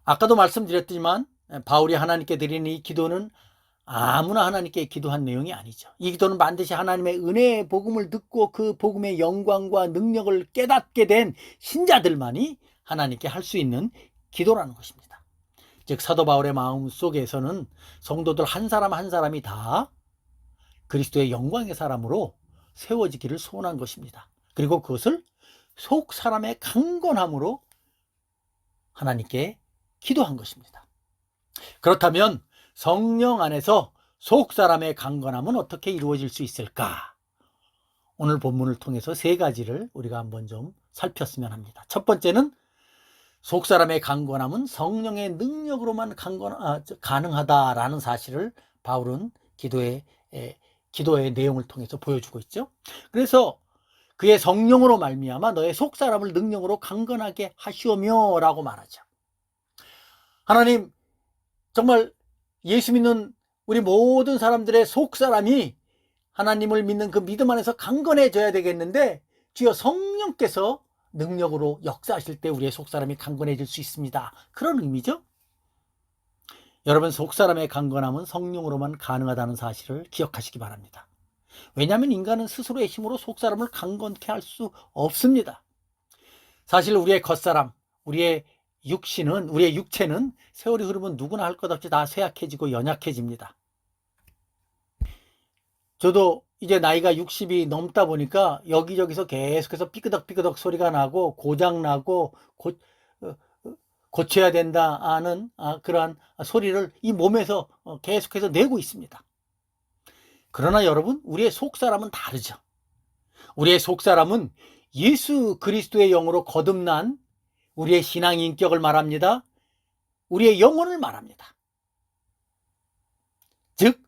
A: 아까도 말씀드렸지만 바울이 하나님께 드리는 이 기도는 아무나 하나님께 기도한 내용이 아니죠. 이 기도는 반드시 하나님의 은혜의 복음을 듣고 그 복음의 영광과 능력을 깨닫게 된 신자들만이 하나님께 할 수 있는 기도라는 것입니다. 즉 사도 바울의 마음 속에서는 성도들 한 사람 한 사람이 다 그리스도의 영광의 사람으로 세워지기를 소원한 것입니다. 그리고 그것을 속 사람의 강건함으로 하나님께 기도한 것입니다. 그렇다면 성령 안에서 속 사람의 강건함은 어떻게 이루어질 수 있을까? 오늘 본문을 통해서 세 가지를 우리가 한번 좀 살폈으면 합니다. 첫 번째는 속 사람의 강건함은 성령의 능력으로만 가능하다라는 사실을 바울은 기도의 내용을 통해서 보여주고 있죠. 그래서 그의 성령으로 말미암아 너의 속사람을 능력으로 강건하게 하시오며 라고 말하죠. 하나님, 정말 예수 믿는 우리 모든 사람들의 속사람이 하나님을 믿는 그 믿음 안에서 강건해져야 되겠는데, 주여 성령께서 능력으로 역사하실 때 우리의 속사람이 강건해질 수 있습니다. 그런 의미죠. 여러분, 속사람의 강건함은 성령으로만 가능하다는 사실을 기억하시기 바랍니다. 왜냐하면 인간은 스스로의 힘으로 속사람을 강건케 할 수 없습니다. 사실 우리의 겉사람, 우리의 육체는 세월이 흐르면 누구나 할 것 없이 다 쇠약해지고 연약해집니다. 저도 이제 나이가 60이 넘다 보니까 여기저기서 계속해서 삐끄덕삐끄덕 소리가 나고 고장나고 고쳐야 된다 하는 그러한 소리를 이 몸에서 계속해서 내고 있습니다. 그러나 여러분, 우리의 속사람은 다르죠. 우리의 속사람은 예수 그리스도의 영으로 거듭난 우리의 신앙 인격을 말합니다. 우리의 영혼을 말합니다. 즉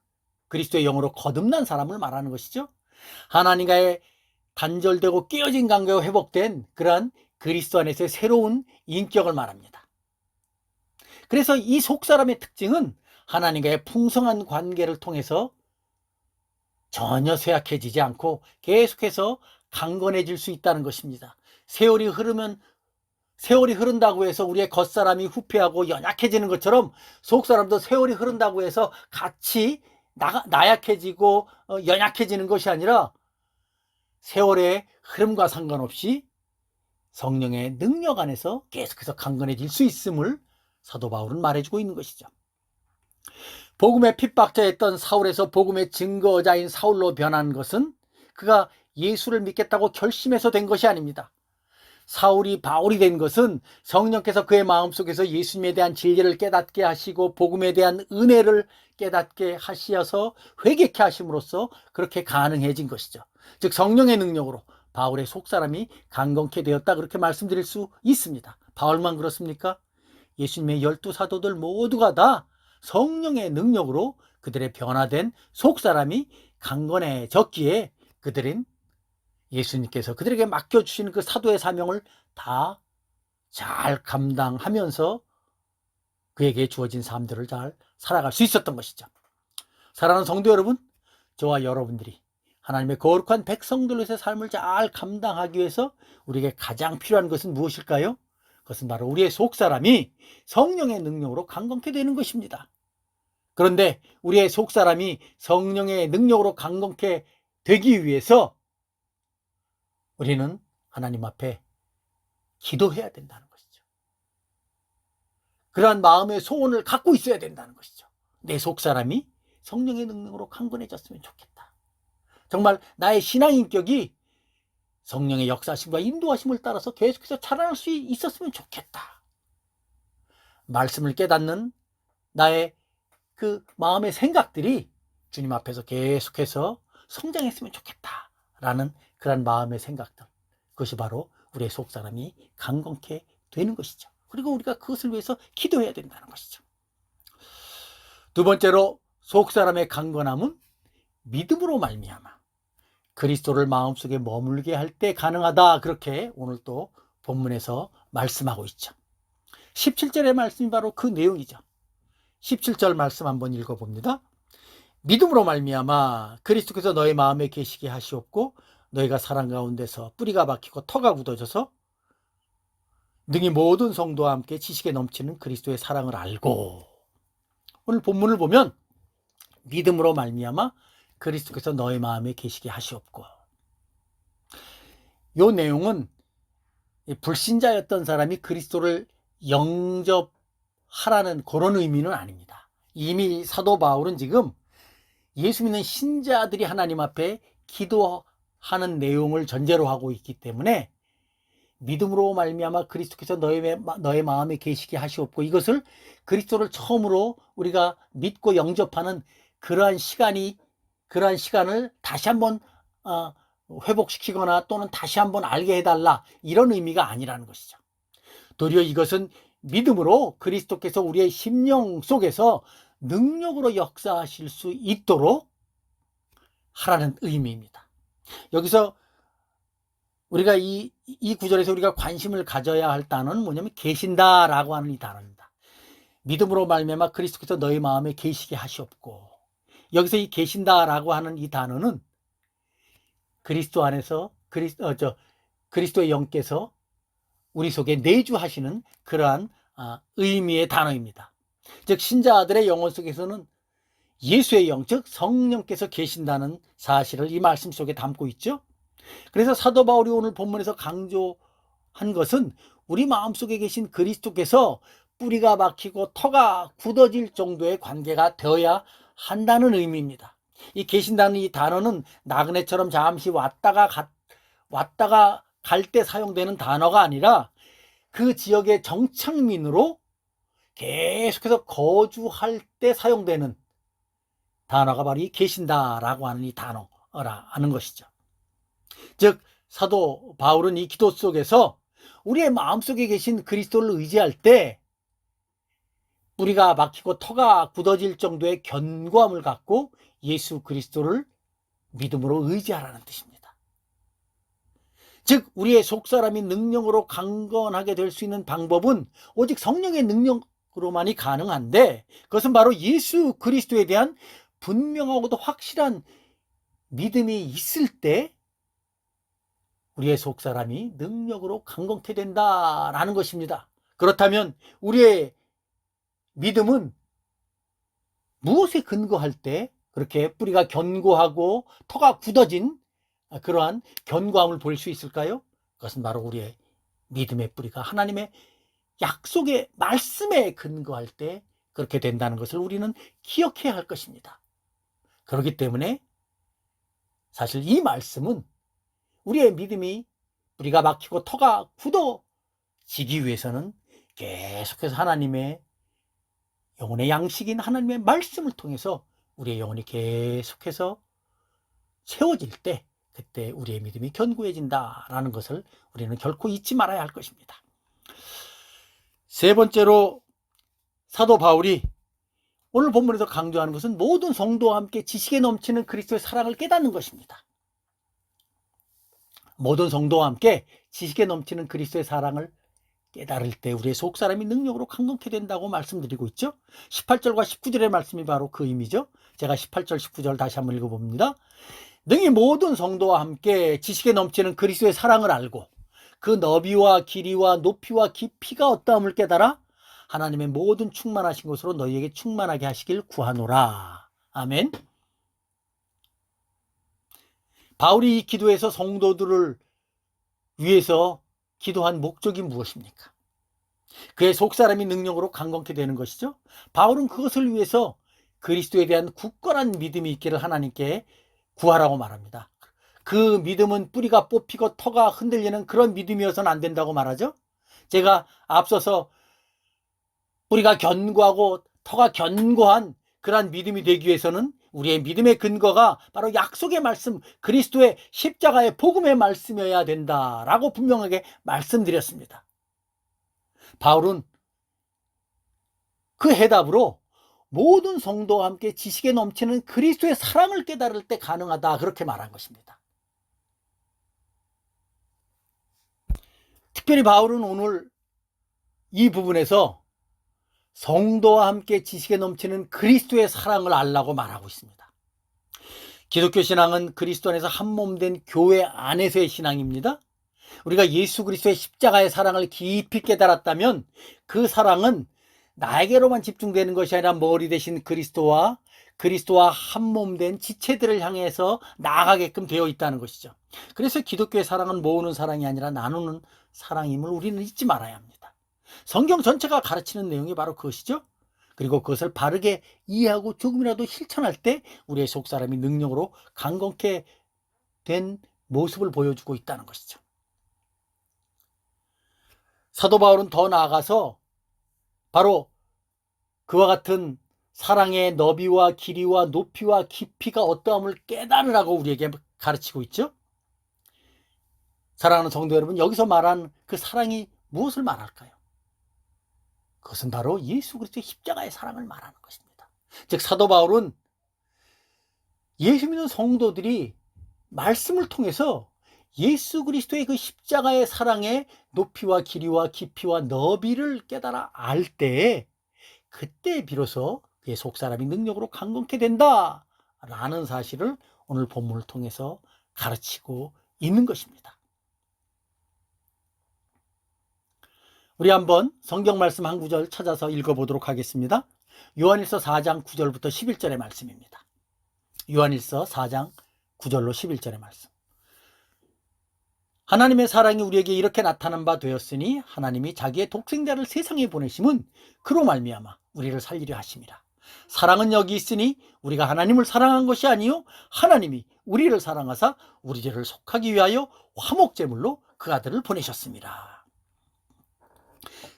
A: 그리스도의 영으로 거듭난 사람을 말하는 것이죠. 하나님과의 단절되고 깨어진 관계가 회복된 그러한 그리스도 안에서의 새로운 인격을 말합니다. 그래서 이 속사람의 특징은 하나님과의 풍성한 관계를 통해서 전혀 쇠약해지지 않고 계속해서 강건해질 수 있다는 것입니다. 세월이 흐른다고 해서 우리의 겉사람이 후퇴하고 연약해지는 것처럼 속사람도 세월이 흐른다고 해서 같이 나약해지고 연약해지는 것이 아니라 세월의 흐름과 상관없이 성령의 능력 안에서 계속해서 강건해질 수 있음을 사도 바울은 말해주고 있는 것이죠. 복음의 핍박자였던 사울에서 복음의 증거자인 사울로 변한 것은 그가 예수를 믿겠다고 결심해서 된 것이 아닙니다. 사울이 바울이 된 것은 성령께서 그의 마음속에서 예수님에 대한 진리를 깨닫게 하시고 복음에 대한 은혜를 깨닫게 하셔서 회개케 하심으로써 그렇게 가능해진 것이죠. 즉 성령의 능력으로 바울의 속사람이 강건케 되었다, 그렇게 말씀드릴 수 있습니다. 바울만 그렇습니까? 예수님의 12사도들 모두가 다 성령의 능력으로 그들의 변화된 속사람이 강건해졌기에 그들은 예수님께서 그들에게 맡겨주시는 그 사도의 사명을 다 잘 감당하면서 그에게 주어진 삶들을 잘 살아갈 수 있었던 것이죠. 사랑하는 성도 여러분, 저와 여러분들이 하나님의 거룩한 백성들로서의 삶을 잘 감당하기 위해서 우리에게 가장 필요한 것은 무엇일까요? 그것은 바로 우리의 속사람이 성령의 능력으로 강건케 되는 것입니다. 그런데 우리의 속사람이 성령의 능력으로 강건케 되기 위해서 우리는 하나님 앞에 기도해야 된다는 것이죠. 그러한 마음의 소원을 갖고 있어야 된다는 것이죠. 내 속사람이 성령의 능력으로 강건해졌으면 좋겠다. 정말 나의 신앙인격이 성령의 역사심과 인도하심을 따라서 계속해서 자라날 수 있었으면 좋겠다. 말씀을 깨닫는 나의 그 마음의 생각들이 주님 앞에서 계속해서 성장했으면 좋겠다라는 그런 마음의 생각들, 그것이 바로 우리의 속사람이 강건케 되는 것이죠. 그리고 우리가 그것을 위해서 기도해야 된다는 것이죠. 두 번째로, 속사람의 강건함은 믿음으로 말미암아 그리스도를 마음속에 머물게 할 때 가능하다, 그렇게 오늘 또 본문에서 말씀하고 있죠. 17절의 말씀이 바로 그 내용이죠. 17절 말씀 한번 읽어봅니다. 믿음으로 말미암아 그리스도께서 너희 마음에 계시게 하시옵고 너희가 사랑 가운데서 뿌리가 박히고 터가 굳어져서 능히 모든 성도와 함께 지식에 넘치는 그리스도의 사랑을 알고. 오늘 본문을 보면 믿음으로 말미암아 그리스도께서 너희 마음에 계시게 하시옵고, 이 내용은 불신자였던 사람이 그리스도를 영접하라는 그런 의미는 아닙니다. 이미 사도 바울은 지금 예수 믿는 신자들이 하나님 앞에 기도하는 내용을 전제로 하고 있기 때문에 믿음으로 말미암아 그리스도께서 너의 마음에 계시게 하시옵고, 이것을 그리스도를 처음으로 우리가 믿고 영접하는 그러한 시간을 다시 한번 회복시키거나 또는 다시 한번 알게 해달라, 이런 의미가 아니라는 것이죠. 도리어 이것은 믿음으로 그리스도께서 우리의 심령 속에서 능력으로 역사하실 수 있도록 하라는 의미입니다. 여기서 우리가 이 구절에서 우리가 관심을 가져야 할 단어는 뭐냐면 계신다라고 하는 이 단어입니다. 믿음으로 말미암아 그리스도께서 너희 마음에 계시게 하시옵고, 여기서 이 계신다라고 하는 이 단어는 그리스도 안에서 그리스도의 영께서 우리 속에 내주하시는 그러한 의미의 단어입니다. 즉 신자들의 영혼 속에서는 예수의 영, 즉 성령께서 계신다는 사실을 이 말씀 속에 담고 있죠. 그래서 사도 바울이 오늘 본문에서 강조한 것은 우리 마음속에 계신 그리스도께서 뿌리가 박히고 터가 굳어질 정도의 관계가 되어야 한다는 의미입니다. 이 계신다는 이 단어는 나그네처럼 잠시 왔다가 갈 때 사용되는 단어가 아니라 그 지역의 정착민으로 계속해서 거주할 때 사용되는 단어가 바로 이 계신다라고 하는 이 단어라는 것이죠. 즉 사도 바울은 이 기도 속에서 우리의 마음속에 계신 그리스도를 의지할 때 뿌리가 막히고 터가 굳어질 정도의 견고함을 갖고 예수 그리스도를 믿음으로 의지하라는 뜻입니다. 즉 우리의 속사람이 능력으로 강건하게 될 수 있는 방법은 오직 성령의 능력으로만이 가능한데, 그것은 바로 예수 그리스도에 대한 분명하고도 확실한 믿음이 있을 때 우리의 속사람이 능력으로 강건케 된다라는 것입니다. 그렇다면 우리의 믿음은 무엇에 근거할 때 그렇게 뿌리가 견고하고 터가 굳어진 그러한 견고함을 볼 수 있을까요? 그것은 바로 우리의 믿음의 뿌리가 하나님의 약속의 말씀에 근거할 때 그렇게 된다는 것을 우리는 기억해야 할 것입니다. 그렇기 때문에 사실 이 말씀은 우리의 믿음이 뿌리가 막히고 터가 굳어지기 위해서는 계속해서 하나님의 영혼의 양식인 하나님의 말씀을 통해서 우리의 영혼이 계속해서 세워질 때 그때 우리의 믿음이 견고해진다라는 것을 우리는 결코 잊지 말아야 할 것입니다. 세 번째로 사도 바울이 오늘 본문에서 강조하는 것은 모든 성도와 함께 지식에 넘치는 그리스도의 사랑을 깨닫는 것입니다. 모든 성도와 함께 지식에 넘치는 그리스도의 사랑을 깨달을 때 우리의 속사람이 능력으로 강건케 된다고 말씀드리고 있죠. 18절과 19절의 말씀이 바로 그 의미죠. 제가 18절 19절 다시 한번 읽어봅니다. 능히 모든 성도와 함께 지식에 넘치는 그리스도의 사랑을 알고 그 너비와 길이와 높이와 깊이가 어떠함을 깨달아 하나님의 모든 충만하신 것으로 너희에게 충만하게 하시길 구하노라. 아멘. 바울이 이 기도에서 성도들을 위해서 기도한 목적이 무엇입니까? 그의 속사람이 능력으로 강건케 되는 것이죠. 바울은 그것을 위해서 그리스도에 대한 굳건한 믿음이 있기를 하나님께 구하라고 말합니다. 그 믿음은 뿌리가 뽑히고 터가 흔들리는 그런 믿음이어서는 안 된다고 말하죠. 제가 앞서서 뿌리가 견고하고 터가 견고한 그러한 믿음이 되기 위해서는 우리의 믿음의 근거가 바로 약속의 말씀, 그리스도의 십자가의 복음의 말씀이어야 된다라고 분명하게 말씀드렸습니다. 바울은 그 해답으로 모든 성도와 함께 지식에 넘치는 그리스도의 사랑을 깨달을 때 가능하다 그렇게 말한 것입니다. 특별히 바울은 오늘 이 부분에서 성도와 함께 지식에 넘치는 그리스도의 사랑을 알라고 말하고 있습니다. 기독교 신앙은 그리스도 안에서 한몸된 교회 안에서의 신앙입니다. 우리가 예수 그리스도의 십자가의 사랑을 깊이 깨달았다면 그 사랑은 나에게로만 집중되는 것이 아니라 머리 대신 그리스도와 한몸된 지체들을 향해서 나아가게끔 되어 있다는 것이죠. 그래서 기독교의 사랑은 모으는 사랑이 아니라 나누는 사랑임을 우리는 잊지 말아야 합니다. 성경 전체가 가르치는 내용이 바로 그것이죠. 그리고 그것을 바르게 이해하고 조금이라도 실천할 때 우리의 속사람이 능력으로 강건케 된 모습을 보여주고 있다는 것이죠. 사도 바울은 더 나아가서 바로 그와 같은 사랑의 너비와 길이와 높이와 깊이가 어떠함을 깨달으라고 우리에게 가르치고 있죠. 사랑하는 성도 여러분, 여기서 말한 그 사랑이 무엇을 말할까요? 그것은 바로 예수 그리스도의 십자가의 사랑을 말하는 것입니다. 즉 사도 바울은 예수 믿는 성도들이 말씀을 통해서 예수 그리스도의 그 십자가의 사랑의 높이와 길이와 깊이와 너비를 깨달아 알 때, 그때 비로소 그의 속사람이 능력으로 강건케 된다라는 사실을 오늘 본문을 통해서 가르치고 있는 것입니다. 우리 한번 성경 말씀 한 구절 찾아서 읽어보도록 하겠습니다. 요한일서 4장 9절부터 11절의 말씀입니다. 요한일서 4장 9절로 11절의 말씀. 하나님의 사랑이 우리에게 이렇게 나타난 바 되었으니 하나님이 자기의 독생자를 세상에 보내심은 그로 말미암아 우리를 살리려 하심이라. 사랑은 여기 있으니 우리가 하나님을 사랑한 것이 아니요 하나님이 우리를 사랑하사 우리 죄를 속하기 위하여 화목제물로 그 아들을 보내셨습니다.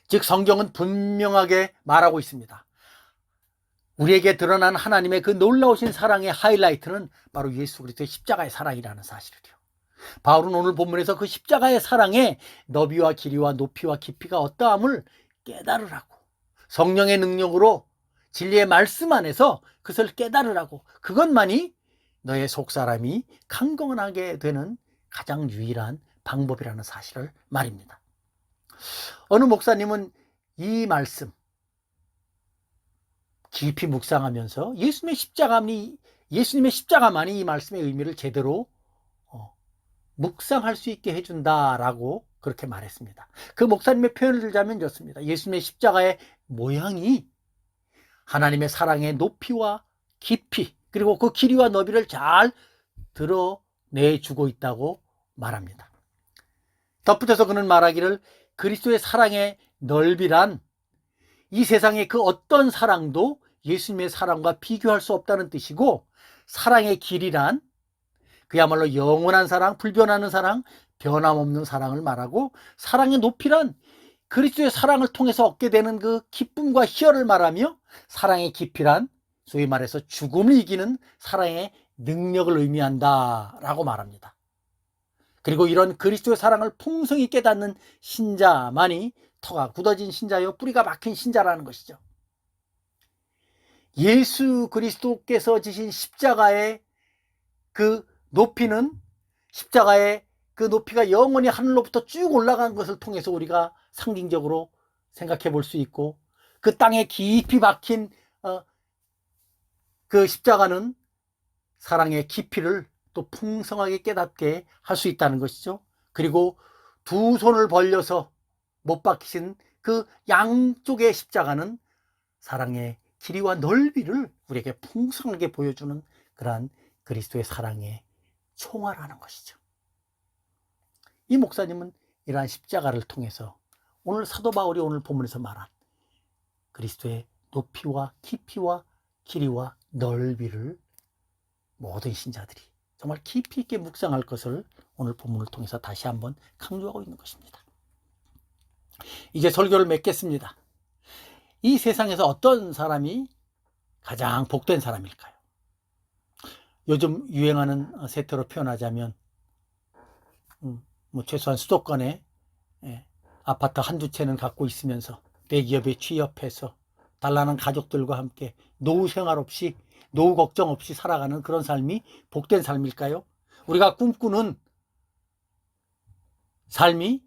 A: 즉 성경은 분명하게 말하고 있습니다. 우리에게 드러난 하나님의 그 놀라우신 사랑의 하이라이트는 바로 예수 그리스도의 십자가의 사랑이라는 사실이요. 바울은 오늘 본문에서 그 십자가의 사랑의 너비와 길이와 높이와 깊이가 어떠함을 깨달으라고, 성령의 능력으로 진리의 말씀 안에서 그것을 깨달으라고, 그것만이 너의 속사람이 강건하게 되는 가장 유일한 방법이라는 사실을 말입니다. 어느 목사님은 이 말씀 깊이 묵상하면서 예수님의 십자가만이 이 말씀의 의미를 제대로 묵상할 수 있게 해준다라고 그렇게 말했습니다. 그 목사님의 표현을 들자면 이렇습니다. 예수님의 십자가의 모양이 하나님의 사랑의 높이와 깊이, 그리고 그 길이와 너비를 잘 드러내주고 있다고 말합니다. 덧붙여서 그는 말하기를 그리스도의 사랑의 넓이란 이 세상의 그 어떤 사랑도 예수님의 사랑과 비교할 수 없다는 뜻이고, 사랑의 길이란 그야말로 영원한 사랑, 불변하는 사랑, 변함없는 사랑을 말하고, 사랑의 높이란 그리스도의 사랑을 통해서 얻게 되는 그 기쁨과 희열을 말하며, 사랑의 깊이란 소위 말해서 죽음을 이기는 사랑의 능력을 의미한다라고 말합니다. 그리고 이런 그리스도의 사랑을 풍성히 깨닫는 신자만이 터가 굳어진 신자요 뿌리가 막힌 신자라는 것이죠. 예수 그리스도께서 지신 십자가의 그 높이는, 십자가의 그 높이가 영원히 하늘로부터 쭉 올라간 것을 통해서 우리가 상징적으로 생각해 볼 수 있고, 그 땅에 깊이 박힌 그 십자가는 사랑의 깊이를 또 풍성하게 깨닫게 할 수 있다는 것이죠. 그리고 두 손을 벌려서 못 박히신 그 양쪽의 십자가는 사랑의 길이와 넓이를 우리에게 풍성하게 보여주는 그러한 그리스도의 사랑의 총화라는 것이죠. 이 목사님은 이러한 십자가를 통해서 오늘 사도 바울이 오늘 본문에서 말한 그리스도의 높이와 깊이와 길이와 넓이를 모든 신자들이 정말 깊이 있게 묵상할 것을 오늘 본문을 통해서 다시 한번 강조하고 있는 것입니다. 이제 설교를 맺겠습니다. 이 세상에서 어떤 사람이 가장 복된 사람일까요? 요즘 유행하는 세태로 표현하자면 최소한 수도권에 아파트 한두 채는 갖고 있으면서 대기업에 취업해서 단란한 가족들과 함께 노후 생활 없이, 노후 걱정 없이 살아가는 그런 삶이 복된 삶일까요? 우리가 꿈꾸는 삶이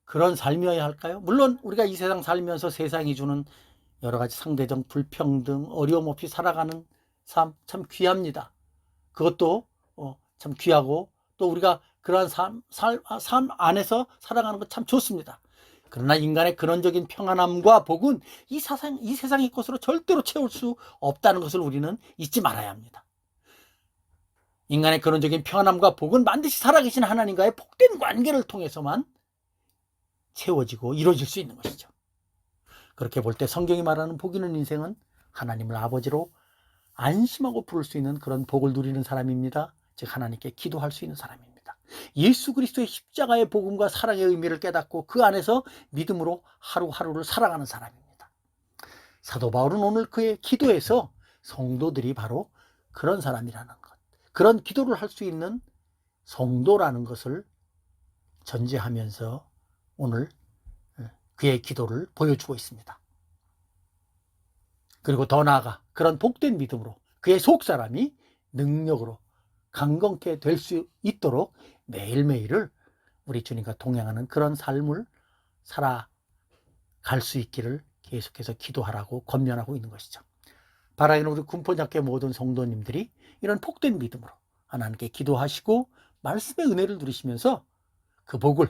A: 그런 삶이어야 할까요? 물론 우리가 이 세상 살면서 세상이 주는 여러 가지 상대적 불평등, 어려움 없이 살아가는 삶 참 귀합니다. 그것도 참 귀하고, 또 우리가 그러한 삶 안에서 살아가는 것 참 좋습니다. 그러나 인간의 근원적인 평안함과 복은 이 세상의 것으로 절대로 채울 수 없다는 것을 우리는 잊지 말아야 합니다. 인간의 근원적인 평안함과 복은 반드시 살아계신 하나님과의 복된 관계를 통해서만 채워지고 이루어질 수 있는 것이죠. 그렇게 볼 때 성경이 말하는 복 있는 인생은 하나님을 아버지로 안심하고 부를 수 있는 그런 복을 누리는 사람입니다. 즉 하나님께 기도할 수 있는 사람입니다. 예수 그리스도의 십자가의 복음과 사랑의 의미를 깨닫고 그 안에서 믿음으로 하루하루를 살아가는 사람입니다. 사도 바울은 오늘 그의 기도에서 성도들이 바로 그런 사람이라는 것, 그런 기도를 할 수 있는 성도라는 것을 전제하면서 오늘 그의 기도를 보여주고 있습니다. 그리고 더 나아가 그런 복된 믿음으로 그의 속사람이 능력으로 강건케 될 수 있도록 매일매일을 우리 주님과 동행하는 그런 삶을 살아갈 수 있기를 계속해서 기도하라고 권면하고 있는 것이죠. 바라기는 우리 군포장교 모든 성도님들이 이런 복된 믿음으로 하나님께 기도하시고 말씀의 은혜를 누리시면서 그 복을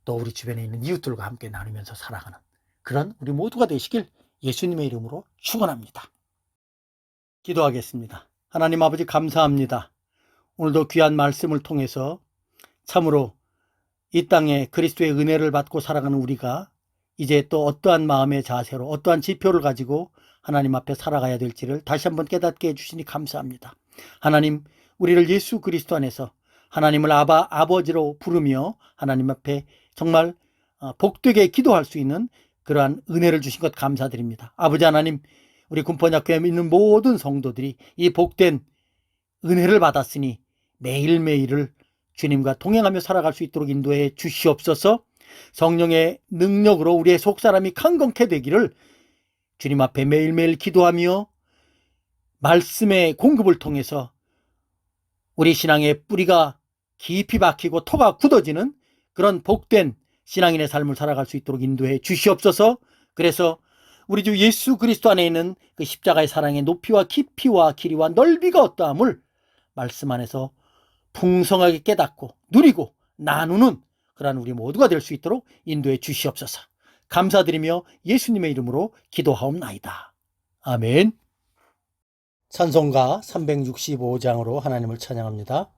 A: 또 우리 주변에 있는 이웃들과 함께 나누면서 살아가는 그런 우리 모두가 되시길 예수님의 이름으로 축원합니다. 기도하겠습니다. 하나님 아버지 감사합니다. 오늘도 귀한 말씀을 통해서 참으로 이 땅에 그리스도의 은혜를 받고 살아가는 우리가 이제 또 어떠한 마음의 자세로 어떠한 지표를 가지고 하나님 앞에 살아가야 될지를 다시 한번 깨닫게 해주시니 감사합니다. 하나님, 우리를 예수 그리스도 안에서 하나님을 아버지로 부르며 하나님 앞에 정말 복되게 기도할 수 있는 그러한 은혜를 주신 것 감사드립니다. 아버지 하나님, 우리 군포장교에 있는 모든 성도들이 이 복된 은혜를 받았으니 매일매일을 주님과 동행하며 살아갈 수 있도록 인도해 주시옵소서. 성령의 능력으로 우리의 속사람이 강건케 되기를 주님 앞에 매일매일 기도하며 말씀의 공급을 통해서 우리 신앙의 뿌리가 깊이 박히고 토가 굳어지는 그런 복된 신앙인의 삶을 살아갈 수 있도록 인도해 주시옵소서. 그래서 우리 주 예수 그리스도 안에 있는 그 십자가의 사랑의 높이와 깊이와 길이와 넓이가 어떠함을 말씀 안에서 풍성하게 깨닫고 누리고 나누는 그러한 우리 모두가 될 수 있도록 인도해 주시옵소서. 감사드리며 예수님의 이름으로 기도하옵나이다. 아멘. 찬송가 365장으로 하나님을 찬양합니다.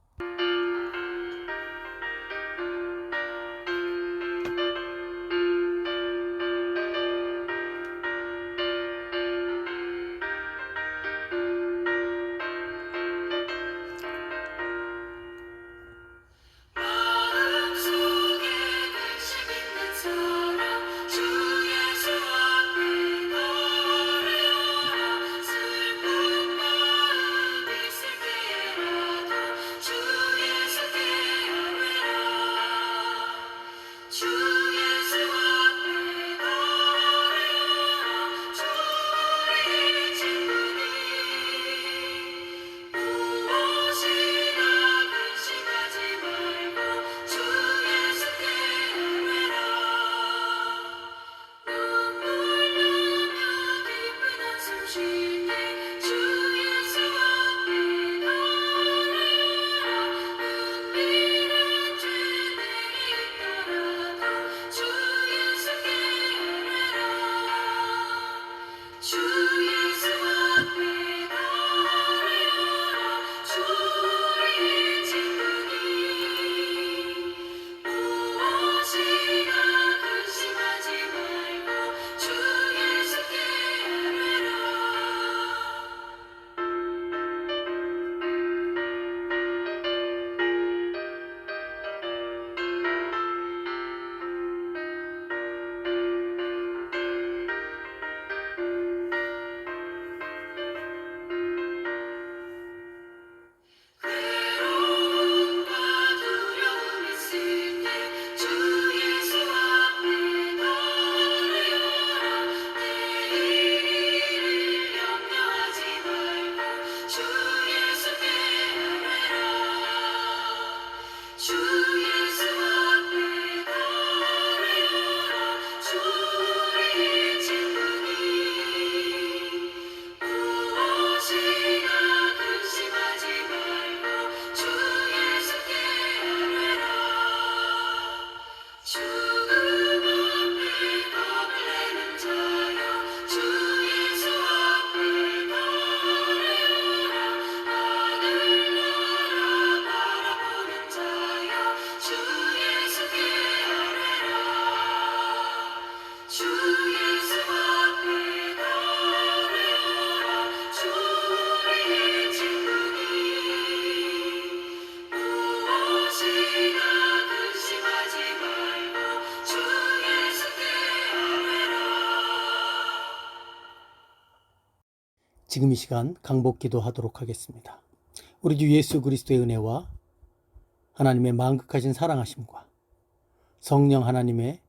A: 지금 이 시간 강복기도 하도록 하겠습니다. 우리 주 예수 그리스도의 은혜와 하나님의 만극하신 사랑하심과 성령 하나님의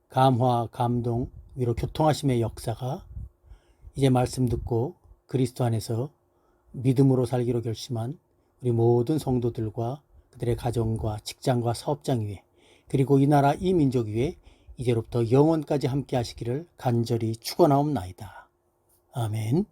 A: 감화, 감동, 위로 교통하심의 역사가 이제 말씀 듣고 그리스도 안에서 믿음으로 살기로 결심한 우리 모든 성도들과 그들의 가정과 직장과 사업장 위에 그리고 이 나라 이 민족 위에 이제로부터 영원까지 함께 하시기를 간절히 축원하옵나이다. 아멘.